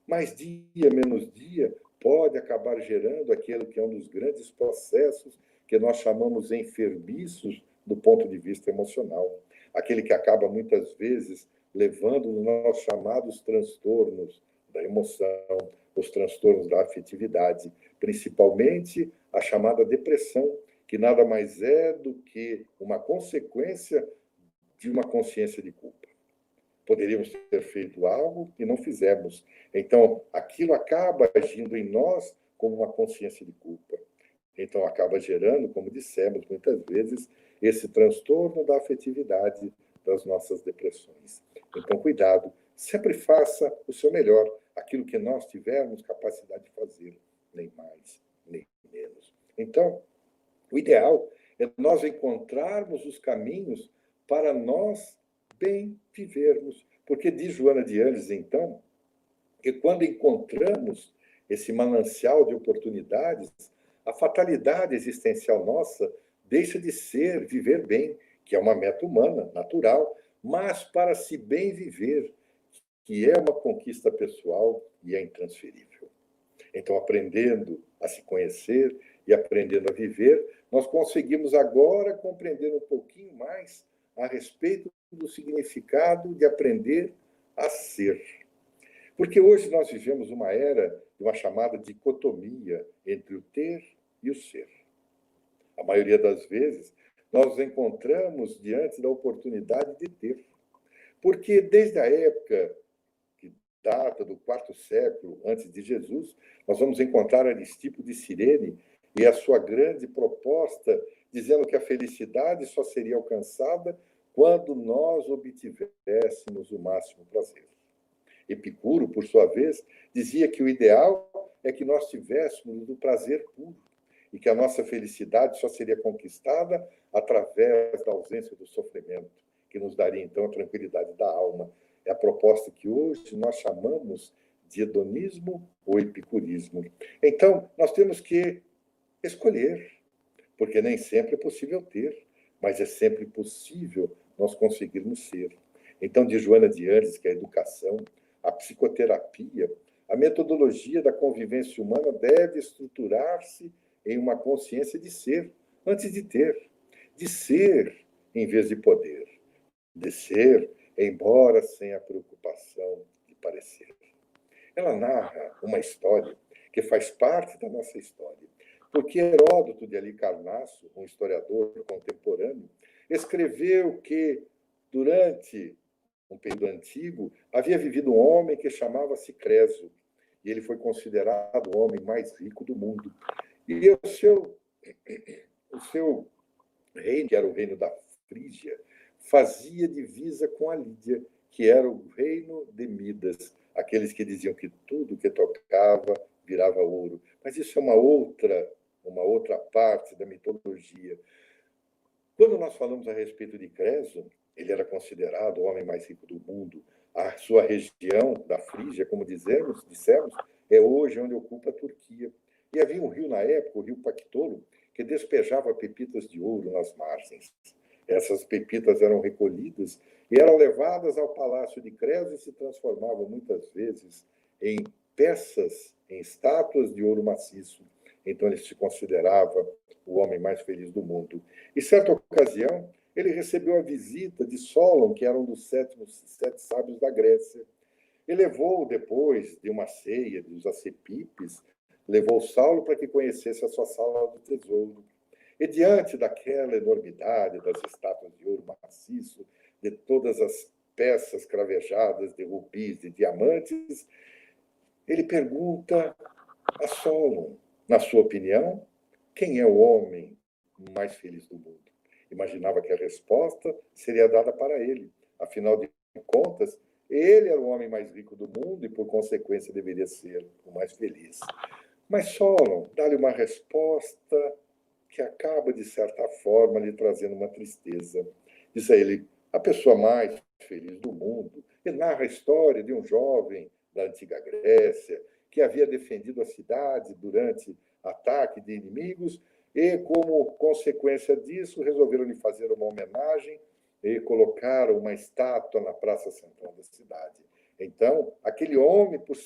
mais dia, menos dia, pode acabar gerando aquele que é um dos grandes processos que nós chamamos enfermiços do ponto de vista emocional. Aquele que acaba, muitas vezes, levando os nossos chamados transtornos da emoção, os transtornos da afetividade, principalmente a chamada depressão, que nada mais é do que uma consequência de uma consciência de culpa. Poderíamos ter feito algo e não fizemos. Então, aquilo acaba agindo em nós como uma consciência de culpa. Então, acaba gerando, como dissemos muitas vezes, esse transtorno da afetividade das nossas depressões. Então, cuidado, sempre faça o seu melhor, aquilo que nós tivermos capacidade de fazer, nem mais, nem menos. Então, o ideal é nós encontrarmos os caminhos para nós bem vivermos. Porque diz Joana de Ângeles, então, que quando encontramos esse manancial de oportunidades, a fatalidade existencial nossa deixa de ser viver bem, que é uma meta humana, natural, mas para se bem viver, que é uma conquista pessoal e é intransferível. Então, aprendendo a se conhecer e aprendendo a viver, nós conseguimos agora compreender um pouquinho mais a respeito do significado de aprender a ser. Porque hoje nós vivemos uma era de uma chamada dicotomia entre o ter e o ser. A maioria das vezes, nós nos encontramos diante da oportunidade de ter. Porque desde a época que data do quarto século antes de Jesus, nós vamos encontrar Aristipo de Cirene e a sua grande proposta, dizendo que a felicidade só seria alcançada quando nós obtivéssemos o máximo prazer. Epicuro, por sua vez, dizia que o ideal é que nós tivéssemos o prazer puro e que a nossa felicidade só seria conquistada através da ausência do sofrimento, que nos daria, então, a tranquilidade da alma. É a proposta que hoje nós chamamos de hedonismo ou epicurismo. Então, nós temos que escolher, porque nem sempre é possível ter, mas é sempre possível nós conseguirmos ser. Então, de Joana de Ângeles, que é a educação, a psicoterapia, a metodologia da convivência humana deve estruturar-se em uma consciência de ser, antes de ser em vez de poder, de ser, embora sem a preocupação de parecer. Ela narra uma história que faz parte da nossa história, porque Heródoto de Halicarnasso, um historiador contemporâneo, escreveu que, durante um período antigo, havia vivido um homem que chamava-se Creso, e ele foi considerado o homem mais rico do mundo. E o seu reino, que era o reino da Frígia, fazia divisa com a Lídia, que era o reino de Midas, aqueles que diziam que tudo que tocava virava ouro. Mas isso é uma outra parte da mitologia. Quando nós falamos a respeito de Creso, ele era considerado o homem mais rico do mundo. A sua região da Frígia, como dissemos, é hoje onde ocupa a Turquia. E havia um rio na época, o rio Pactolo, que despejava pepitas de ouro nas margens. Essas pepitas eram recolhidas e eram levadas ao palácio de Creso e se transformavam muitas vezes em peças, em estátuas de ouro maciço. Então ele se considerava o homem mais feliz do mundo. E certa ocasião, ele recebeu a visita de Solon, que era um dos sete sábios da Grécia. E levou, depois de uma ceia dos Acepipes, levou Saulo para que conhecesse a sua sala do tesouro. E diante daquela enormidade das estátuas de ouro maciço, de todas as peças cravejadas de rubis, de diamantes, ele pergunta a Solon, na sua opinião, quem é o homem mais feliz do mundo? Imaginava que a resposta seria dada para ele. Afinal de contas, ele era o homem mais rico do mundo e, por consequência, deveria ser o mais feliz. Mas Solon dá-lhe uma resposta que acaba, de certa forma, lhe trazendo uma tristeza. Diz a ele, a pessoa mais feliz do mundo, e narra a história de um jovem da antiga Grécia que havia defendido a cidade durante ataque de inimigos e, como consequência disso, resolveram lhe fazer uma homenagem e colocaram uma estátua na praça central da cidade. Então, aquele homem, por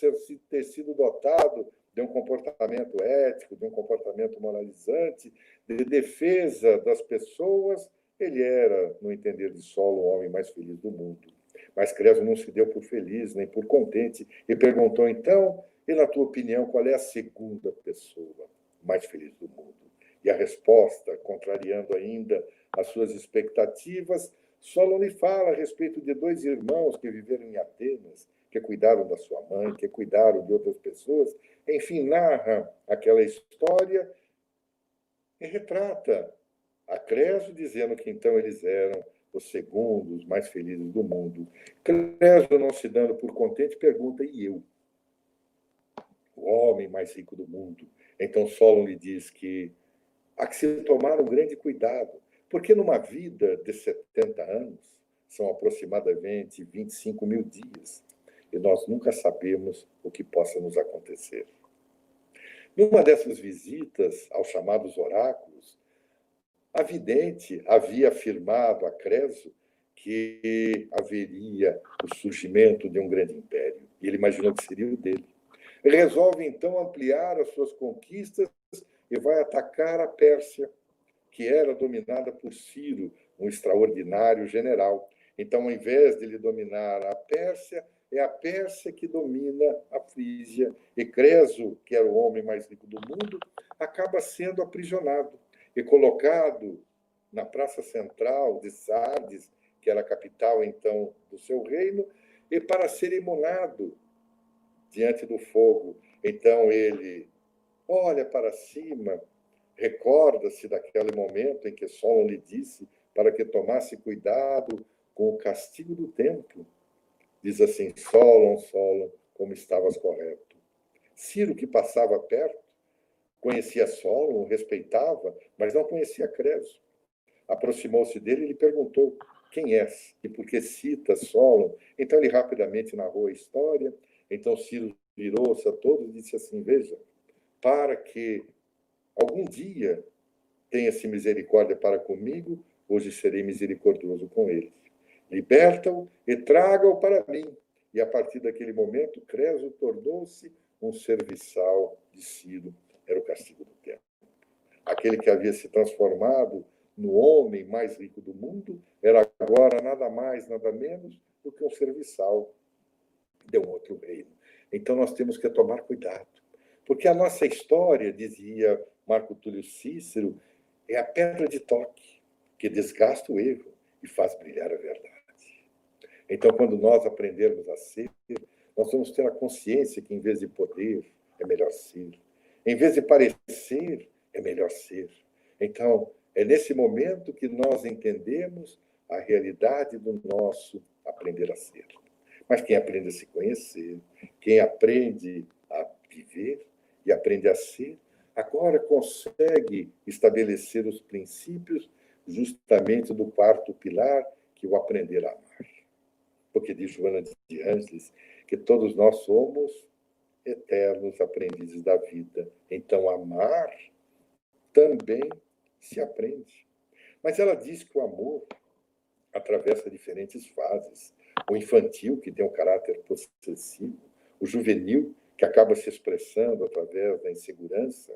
ter sido dotado de um comportamento ético, de um comportamento moralizante, de defesa das pessoas, ele era, no entender de Solon, o homem mais feliz do mundo. Mas Creso não se deu por feliz, nem por contente, e perguntou, então, e na tua opinião, qual é a segunda pessoa mais feliz do mundo? E a resposta, contrariando ainda as suas expectativas, Solon lhe fala a respeito de dois irmãos que viveram em Atenas, que cuidaram da sua mãe, que cuidaram de outras pessoas. Enfim, narra aquela história e retrata a Creso, dizendo que então eles eram os segundos mais felizes do mundo. Creso, não se dando por contente, pergunta, e eu? O homem mais rico do mundo. Então Solon lhe diz que há que se tomar um grande cuidado, porque numa vida de 70 anos, são aproximadamente 25 mil dias, e nós nunca sabemos o que possa nos acontecer. Numa dessas visitas aos chamados oráculos, a vidente havia afirmado a Creso que haveria o surgimento de um grande império. E ele imaginou que seria o dele. Ele resolve, então, ampliar as suas conquistas e vai atacar a Pérsia, que era dominada por Ciro, um extraordinário general. Então, ao invés de ele dominar a Pérsia, é a Pérsia que domina a Frígia. E Creso, que era o homem mais rico do mundo, acaba sendo aprisionado e colocado na praça central de Sardes, que era a capital, então, do seu reino, e para ser imolado diante do fogo. Então, ele olha para cima, recorda-se daquele momento em que Solon lhe disse para que tomasse cuidado com o castigo do tempo. Diz assim: Solon, Solon, como estavas correto. Ciro, que passava perto, conhecia Solon, respeitava, mas não conhecia Creso. Aproximou-se dele e lhe perguntou: quem és? E por que citas Solon? Então ele rapidamente narrou a história. Então Ciro virou-se a todos e disse assim: veja, para que algum dia tenha-se misericórdia para comigo, hoje serei misericordioso com eles. Liberta-o e traga-o para mim. E a partir daquele momento, Creso tornou-se um serviçal de Ciro. Era o castigo do tempo. Aquele que havia se transformado no homem mais rico do mundo era agora nada mais, nada menos do que um serviçal de um outro reino. Então nós temos que tomar cuidado, porque a nossa história, dizia Marco Túlio Cícero, é a pedra de toque que desgasta o erro e faz brilhar a verdade. Então, quando nós aprendermos a ser, nós vamos ter a consciência que, em vez de poder, é melhor ser. Em vez de parecer, é melhor ser. Então, é nesse momento que nós entendemos a realidade do nosso aprender a ser. Mas quem aprende a se conhecer, quem aprende a viver e aprende a ser, agora consegue estabelecer os princípios justamente do quarto pilar, que é o aprender a amar. Porque diz Joana de Ângeles que todos nós somos eternos aprendizes da vida. Então, amar também se aprende. Mas ela diz que o amor atravessa diferentes fases. O infantil, que tem um caráter possessivo, o juvenil, que acaba se expressando através da insegurança,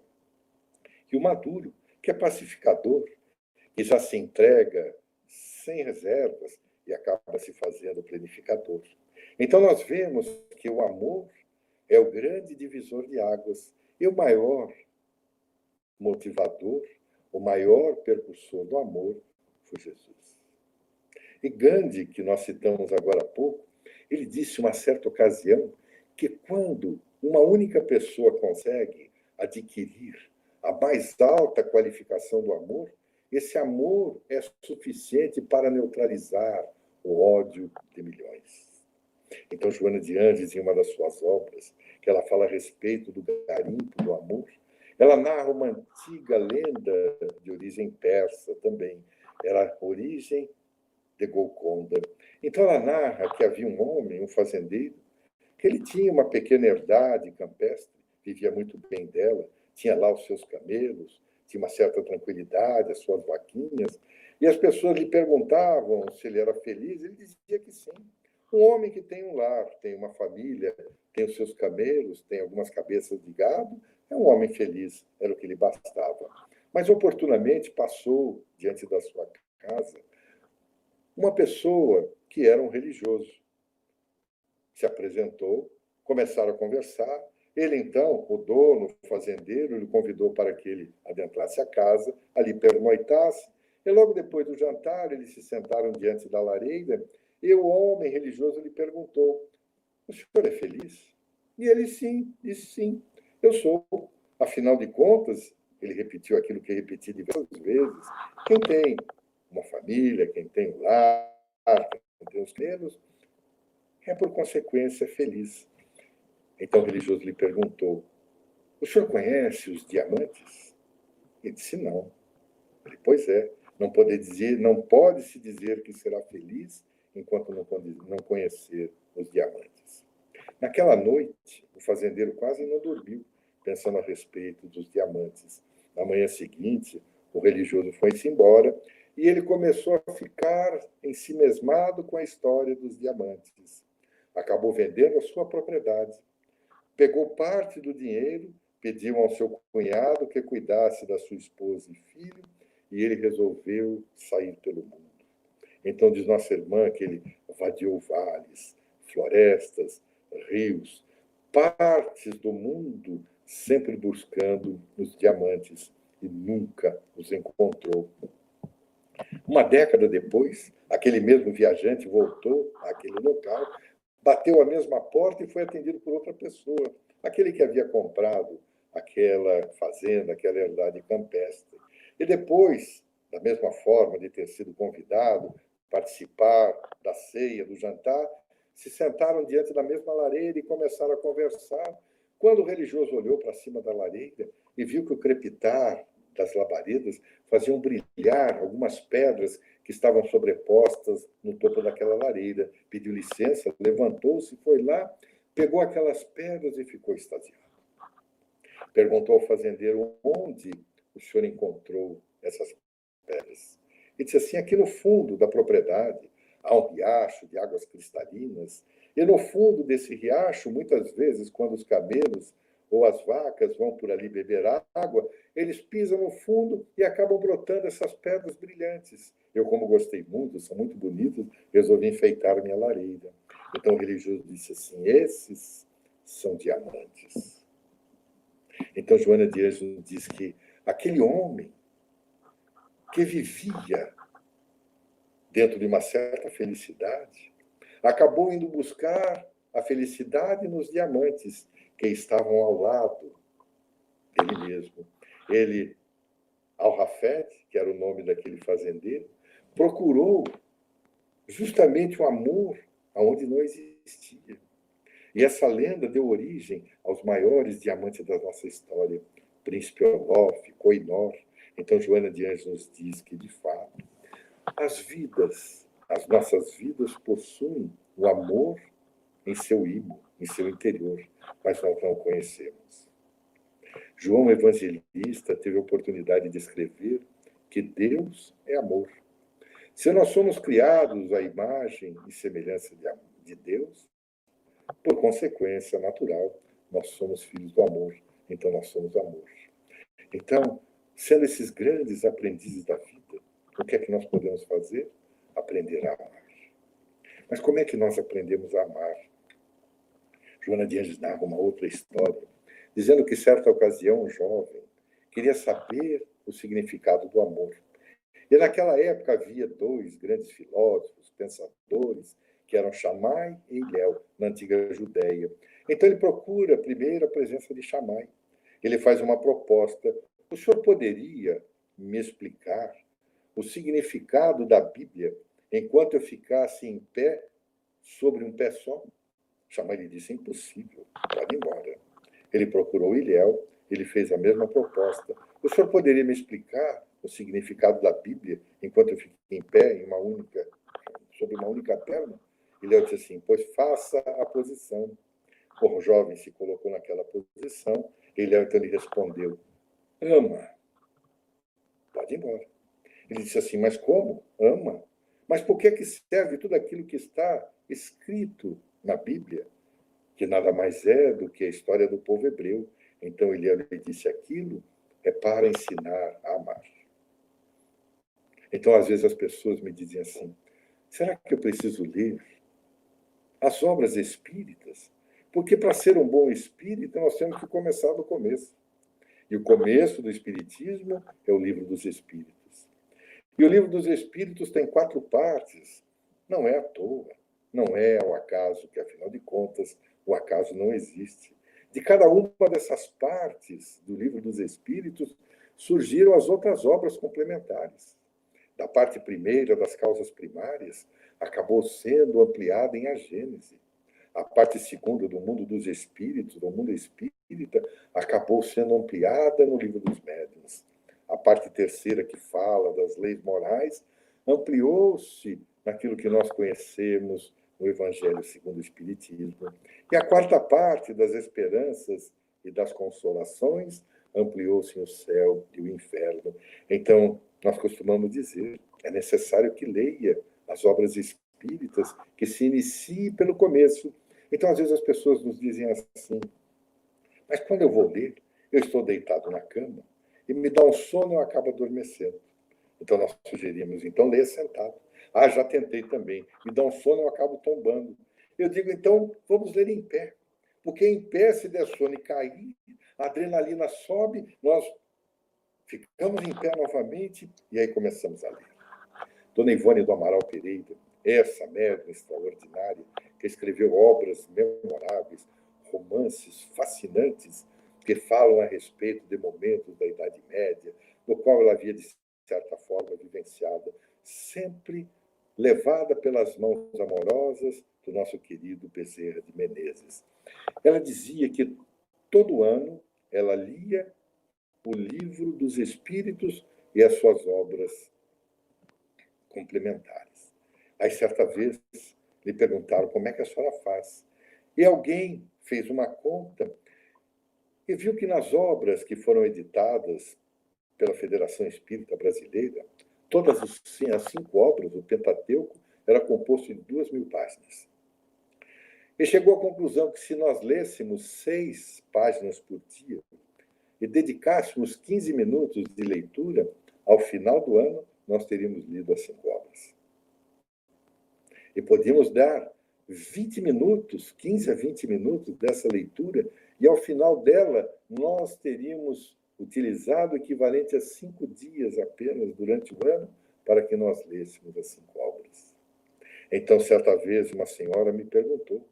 e o maduro, que é pacificador, que já se entrega sem reservas e acaba se fazendo planificador. Então, nós vemos que o amor é o grande divisor de águas e o maior motivador, o maior percursor do amor foi Jesus. E Gandhi, que nós citamos agora há pouco, ele disse uma certa ocasião que quando uma única pessoa consegue adquirir a mais alta qualificação do amor, esse amor é suficiente para neutralizar o ódio de milhões. Então, Joana de Ângeles, em uma das suas obras, que ela fala a respeito do garimpo do amor, ela narra uma antiga lenda de origem persa também. Era a origem de Golconda. Então, ela narra que havia um homem, um fazendeiro, que ele tinha uma pequena herdade campestre, vivia muito bem dela, tinha lá os seus camelos, tinha uma certa tranquilidade, as suas vaquinhas, e as pessoas lhe perguntavam se ele era feliz, ele dizia que sim. Um homem que tem um lar, tem uma família, tem os seus camelos, tem algumas cabeças de gado, é um homem feliz, era o que lhe bastava. Mas, oportunamente, passou diante da sua casa uma pessoa que era um religioso. Se apresentou, começaram a conversar. Ele, então, o dono, o fazendeiro, lhe convidou para que ele adentrasse a casa, ali pernoitasse, e logo depois do jantar, eles se sentaram diante da lareira, e o homem religioso lhe perguntou: o senhor é feliz? E ele, sim, disse sim, eu sou. Afinal de contas, ele repetiu aquilo que repeti diversas vezes, quem tem uma família, quem tem um lar, quem tem os menos, é, por consequência, feliz. Então o religioso lhe perguntou: o senhor conhece os diamantes? Ele disse: não. Ele: pois é, não pode se dizer que será feliz enquanto não conhecer os diamantes. Naquela noite, o fazendeiro quase não dormiu, pensando a respeito dos diamantes. Na manhã seguinte, o religioso foi-se embora e ele começou a ficar ensimesmado com a história dos diamantes. Acabou vendendo a sua propriedade. Pegou parte do dinheiro, pediu ao seu cunhado que cuidasse da sua esposa e filho, e ele resolveu sair pelo mundo. Então, diz nossa irmã que ele vadiou vales, florestas, rios, partes do mundo, sempre buscando os diamantes, e nunca os encontrou. Uma década depois, aquele mesmo viajante voltou àquele local, bateu a mesma porta e foi atendido por outra pessoa, aquele que havia comprado aquela fazenda, aquela herdade campestre. E depois, da mesma forma de ter sido convidado a participar da ceia, do jantar, se sentaram diante da mesma lareira e começaram a conversar. Quando o religioso olhou para cima da lareira e viu que o crepitar das labaredas faziam brilhar algumas pedras que estavam sobrepostas no topo daquela lareira, pediu licença, levantou-se, foi lá, pegou aquelas pedras e ficou extasiado. Perguntou ao fazendeiro onde o senhor encontrou essas pedras. E disse assim, aqui no fundo da propriedade há um riacho de águas cristalinas, e no fundo desse riacho, muitas vezes, quando os camelos ou as vacas vão por ali beber água, eles pisam no fundo e acabam brotando essas pedras brilhantes. Eu, como gostei muito, são muito bonitas, resolvi enfeitar minha lareira. Então o religioso disse assim, esses são diamantes. Então Joana de Ângeles diz que aquele homem que vivia dentro de uma certa felicidade, acabou indo buscar a felicidade nos diamantes que estavam ao lado dele mesmo. Ele, Al-Rafet, que era o nome daquele fazendeiro, procurou justamente o amor aonde não existia. E essa lenda deu origem aos maiores diamantes da nossa história, Príncipe Olof, Koh-i-Noor. Então Joana de Ângeles nos diz que, de fato, as nossas vidas possuem o amor em seu ímã, em seu interior, mas nós não o conhecemos. João Evangelista teve a oportunidade de escrever que Deus é amor. Se nós somos criados à imagem e semelhança de Deus, por consequência natural, nós somos filhos do amor, então nós somos amor. Então, sendo esses grandes aprendizes da vida, o que é que nós podemos fazer? Aprender a amar. Mas como é que nós aprendemos a amar? Joana de Ângeles narra uma outra história, dizendo que, certa ocasião, um jovem queria saber o significado do amor. E naquela época havia dois grandes filósofos, pensadores, que eram Shammai e Hillel, na antiga Judéia. Então ele procura primeiro a presença de Shammai. Ele faz uma proposta. O senhor poderia me explicar o significado da Bíblia enquanto eu ficasse em pé sobre um pé só? Shammai lhe disse, impossível, pode ir embora. Ele procurou Hillel, ele fez a mesma proposta. O senhor poderia me explicar o significado da Bíblia enquanto eu fiquei em pé sobre uma única perna? Hillel disse assim, pois faça a posição. O jovem se colocou naquela posição, Hillel então lhe respondeu, ama, pode ir embora. Ele disse assim, mas como? Ama? Mas por que serve tudo aquilo que está escrito na Bíblia? Que nada mais é do que a história do povo hebreu. Então ele lhe disse, aquilo é para ensinar a amar. Então, às vezes, as pessoas me dizem assim, será que eu preciso ler as obras espíritas? Porque para ser um bom espírita, nós temos que começar do começo. E o começo do espiritismo é o Livro dos Espíritos. E o Livro dos Espíritos tem 4 partes. Não é à toa, não é ao acaso, que, afinal de contas, o acaso não existe. De cada uma dessas partes do Livro dos Espíritos surgiram as outras obras complementares. Da parte primeira, das causas primárias, acabou sendo ampliada em A Gênese. A parte segunda do mundo dos espíritos, do mundo espírita, acabou sendo ampliada no Livro dos Médiuns. A parte terceira, que fala das leis morais, ampliou-se naquilo que nós conhecemos no Evangelho segundo o Espiritismo. E a quarta parte, das esperanças e das consolações, ampliou-se o céu e o inferno. Então, nós costumamos dizer É necessário que leia as obras espíritas, que se inicie pelo começo. Então, às vezes, as pessoas nos dizem assim, mas quando eu vou ler, eu estou deitado na cama e me dá um sono e eu acabo adormecendo. Então, nós sugerimos, então, leia sentado. Ah, já tentei também. Me dá um sono e eu acabo tombando. Eu digo, então, vamos ler em pé. Porque em pé, se der sono e cair, a adrenalina sobe, nós ficamos em pé novamente e aí começamos a ler. Dona Ivone do Amaral Pereira, essa médium extraordinária, que escreveu obras memoráveis, romances fascinantes, que falam a respeito de momentos da Idade Média, no qual ela havia, de certa forma, vivenciada, sempre levada pelas mãos amorosas do nosso querido Bezerra de Menezes. Ela dizia que todo ano ela lia o Livro dos Espíritos e as suas obras complementares. Aí, certa vez, lhe perguntaram como é que a senhora faz. E alguém fez uma conta e viu que nas obras que foram editadas pela Federação Espírita Brasileira, todas as 5 obras do Pentateuco era composto de 2.000 páginas. E chegou à conclusão que se nós lêssemos 6 páginas por dia e dedicássemos 15 minutos de leitura, ao final do ano, nós teríamos lido as 5 obras. E podíamos dar 20 minutos, 15 a 20 minutos dessa leitura, e ao final dela, nós teríamos utilizado o equivalente a 5 dias apenas durante o ano para que nós lêssemos as 5 obras. Então, certa vez, uma senhora me perguntou,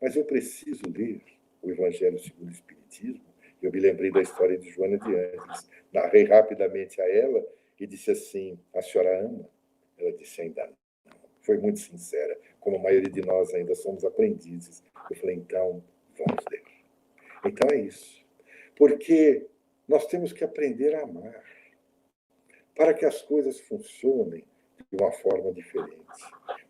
mas eu preciso ler o Evangelho segundo o Espiritismo? Eu me lembrei da história de Joana de Ângeles. Narrei rapidamente a ela e disse assim, a senhora ama? Ela disse, ainda não. Foi muito sincera, como a maioria de nós ainda somos aprendizes. Eu falei, então, vamos ler. Então é isso. Porque nós temos que aprender a amar para que as coisas funcionem de uma forma diferente.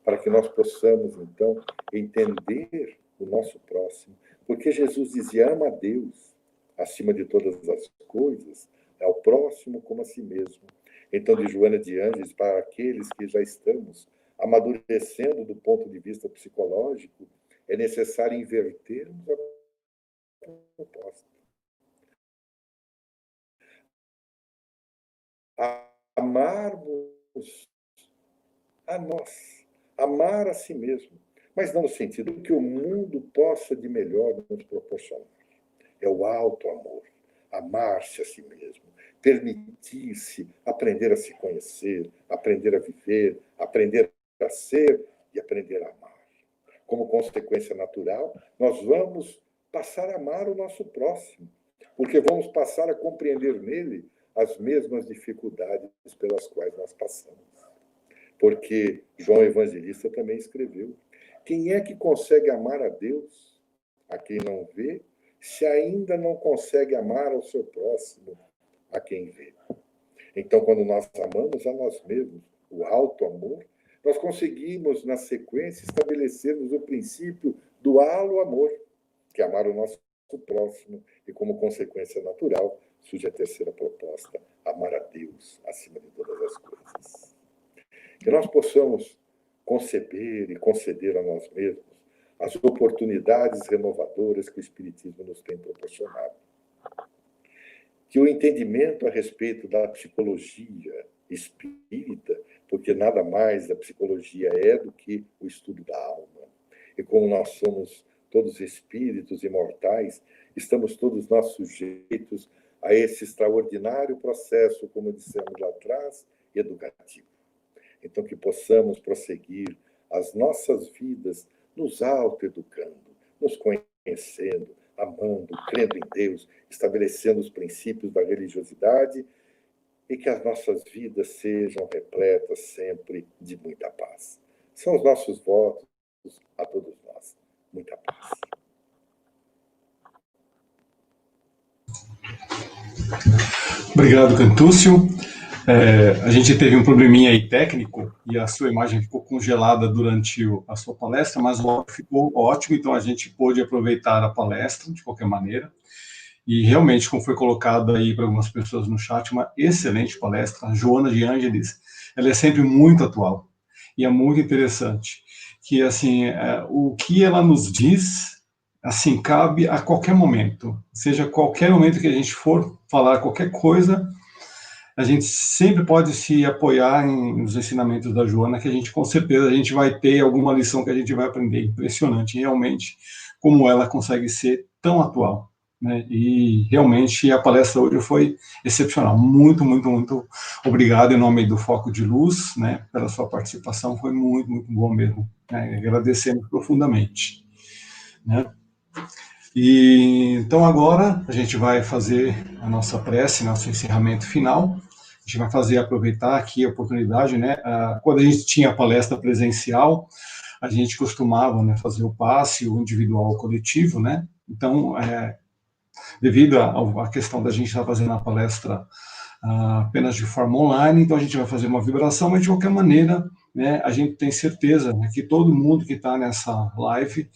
Para que nós possamos, então, entender o nosso próximo. Porque Jesus dizia, ama a Deus acima de todas as coisas, ao próximo como a si mesmo. Então, de Joana de Ângeles, para aqueles que já estamos amadurecendo do ponto de vista psicológico, é necessário invertermos a proposta. Amarmos a nós, amar a si mesmo, mas não no sentido que o mundo possa de melhor nos proporcionar. É o alto amor, amar-se a si mesmo, permitir-se aprender a se conhecer, aprender a viver, aprender a ser e aprender a amar. Como consequência natural, nós vamos passar a amar o nosso próximo, porque vamos passar a compreender nele as mesmas dificuldades pelas quais nós passamos. Porque João Evangelista também escreveu, quem é que consegue amar a Deus, a quem não vê, se ainda não consegue amar ao seu próximo, a quem vê? Então, quando nós amamos a nós mesmos, o alto amor, nós conseguimos, na sequência, estabelecermos o princípio do halo amor, que é amar o nosso próximo, e como consequência natural, surge a terceira proposta, amar a Deus acima de todas as coisas. Que nós possamos conceber e conceder a nós mesmos as oportunidades renovadoras que o Espiritismo nos tem proporcionado. Que o entendimento a respeito da psicologia espírita, porque nada mais da psicologia é do que o estudo da alma. E como nós somos todos espíritos imortais, estamos todos nós sujeitos a esse extraordinário processo, como dissemos lá atrás, educativo. Então, que possamos prosseguir as nossas vidas nos autoeducando, nos conhecendo, amando, crendo em Deus, estabelecendo os princípios da religiosidade e que as nossas vidas sejam repletas sempre de muita paz. São os nossos votos a todos nós. Muita paz. Obrigado, Cantúcio. A gente teve um probleminha aí técnico e a sua imagem ficou congelada durante a sua palestra, mas o áudio ficou ótimo, então a gente pôde aproveitar a palestra de qualquer maneira. E realmente, como foi colocado aí para algumas pessoas no chat, uma excelente palestra. A Joana de Ângeles ela é sempre muito atual. E é muito interessante que, assim, o que ela nos diz, assim, cabe a qualquer momento. Seja qualquer momento que a gente for falar qualquer coisa, a gente sempre pode se apoiar nos ensinamentos da Joana, que a gente, com certeza, a gente vai ter alguma lição que a gente vai aprender. Impressionante, realmente, como ela consegue ser tão atual. Né? E realmente a palestra hoje foi excepcional. Muito, muito, muito obrigado em nome do Foco de Luz, né, pela sua participação. Foi muito, muito bom mesmo. Né? Agradecemos profundamente. Né? E então agora a gente vai fazer a nossa prece, nosso encerramento final. A gente vai fazer, aproveitar aqui a oportunidade, né? Quando a gente tinha a palestra presencial, a gente costumava, né, fazer o passe, o individual, o coletivo, né? Então, devido à questão da gente estar fazendo a palestra apenas de forma online, então a gente vai fazer uma vibração, mas de qualquer maneira, né, a gente tem certeza, né, que todo mundo que está nessa live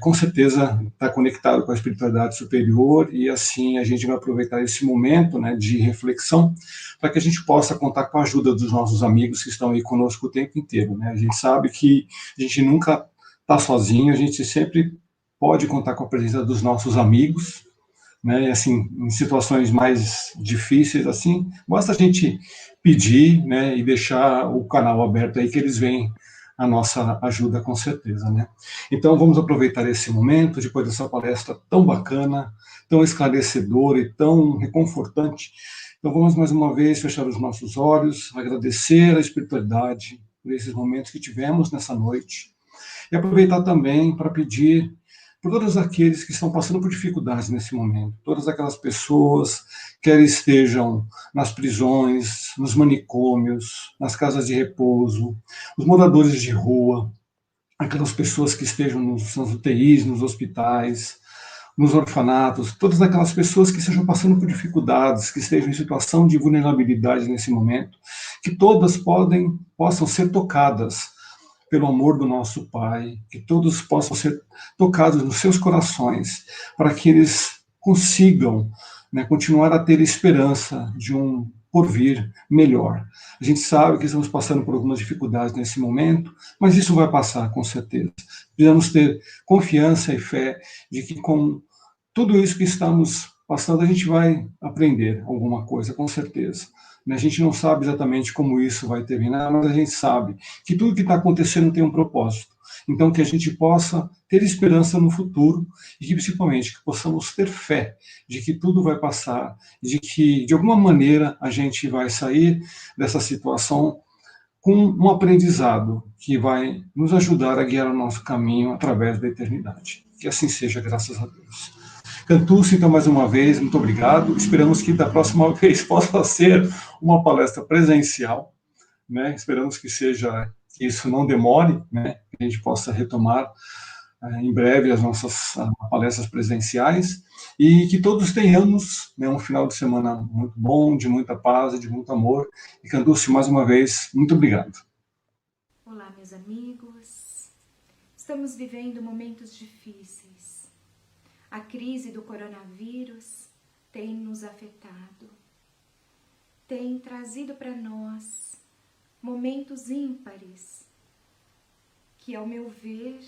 com certeza está conectado com a espiritualidade superior, e assim a gente vai aproveitar esse momento, né, de reflexão para que a gente possa contar com a ajuda dos nossos amigos que estão aí conosco o tempo inteiro. Né? A gente sabe que a gente nunca está sozinho, a gente sempre pode contar com a presença dos nossos amigos, né? E assim, em situações mais difíceis, assim, basta a gente pedir, né, e deixar o canal aberto aí que eles vêm a nossa ajuda com certeza, né? Então vamos aproveitar esse momento, depois dessa palestra tão bacana, tão esclarecedora e tão reconfortante. Então vamos mais uma vez fechar os nossos olhos, agradecer a espiritualidade por esses momentos que tivemos nessa noite e aproveitar também para pedir por todos aqueles que estão passando por dificuldades nesse momento, todas aquelas pessoas, quer estejam nas prisões, nos manicômios, nas casas de repouso, os moradores de rua, aquelas pessoas que estejam nas UTIs, nos hospitais, nos orfanatos, todas aquelas pessoas que estejam passando por dificuldades, que estejam em situação de vulnerabilidade nesse momento, que todas possam ser tocadas pelo amor do nosso Pai, que todos possam ser tocados nos seus corações, para que eles consigam, né, continuar a ter esperança de um porvir melhor. A gente sabe que estamos passando por algumas dificuldades nesse momento, mas isso vai passar, com certeza. Precisamos ter confiança e fé de que com tudo isso que estamos passando, a gente vai aprender alguma coisa, com certeza. A gente não sabe exatamente como isso vai terminar, mas a gente sabe que tudo que está acontecendo tem um propósito. Então, que a gente possa ter esperança no futuro e que, principalmente, que possamos ter fé de que tudo vai passar, de que, de alguma maneira, a gente vai sair dessa situação com um aprendizado que vai nos ajudar a guiar o nosso caminho através da eternidade. Que assim seja, graças a Deus. Cantuce, então, mais uma vez, muito obrigado. Esperamos que da próxima vez possa ser uma palestra presencial, né? Esperamos que isso não demore, né? Que a gente possa retomar em breve as nossas palestras presenciais e que todos tenhamos, né, um final de semana muito bom, de muita paz e de muito amor. E Cantuce, mais uma vez, muito obrigado. Olá, meus amigos. Estamos vivendo momentos difíceis. A crise do coronavírus tem nos afetado, tem trazido para nós momentos ímpares que, ao meu ver,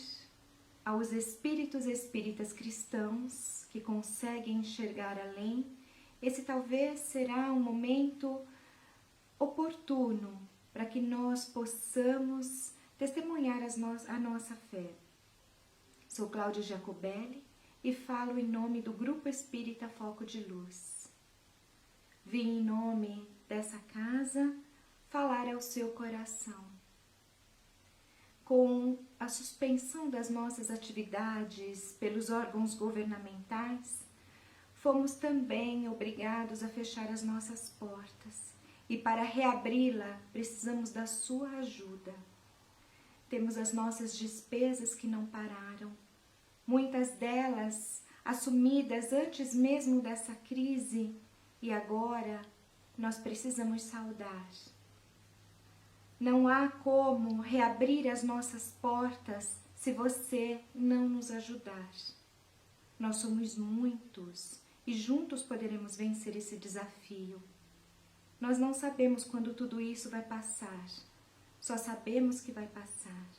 aos espíritas cristãos que conseguem enxergar além, esse talvez será um momento oportuno para que nós possamos testemunhar a nossa fé. Sou Cláudia Jacobelli e falo em nome do Grupo Espírita Foco de Luz. Vim em nome dessa casa falar ao seu coração. Com a suspensão das nossas atividades pelos órgãos governamentais, fomos também obrigados a fechar as nossas portas e para reabri-la precisamos da sua ajuda. Temos as nossas despesas que não pararam, muitas delas assumidas antes mesmo dessa crise e agora nós precisamos saldar. Não há como reabrir as nossas portas se você não nos ajudar. Nós somos muitos e juntos poderemos vencer esse desafio. Nós não sabemos quando tudo isso vai passar, só sabemos que vai passar.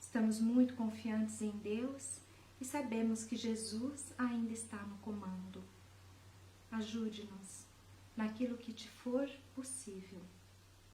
Estamos muito confiantes em Deus e sabemos que Jesus ainda está no comando. Ajude-nos naquilo que te for possível.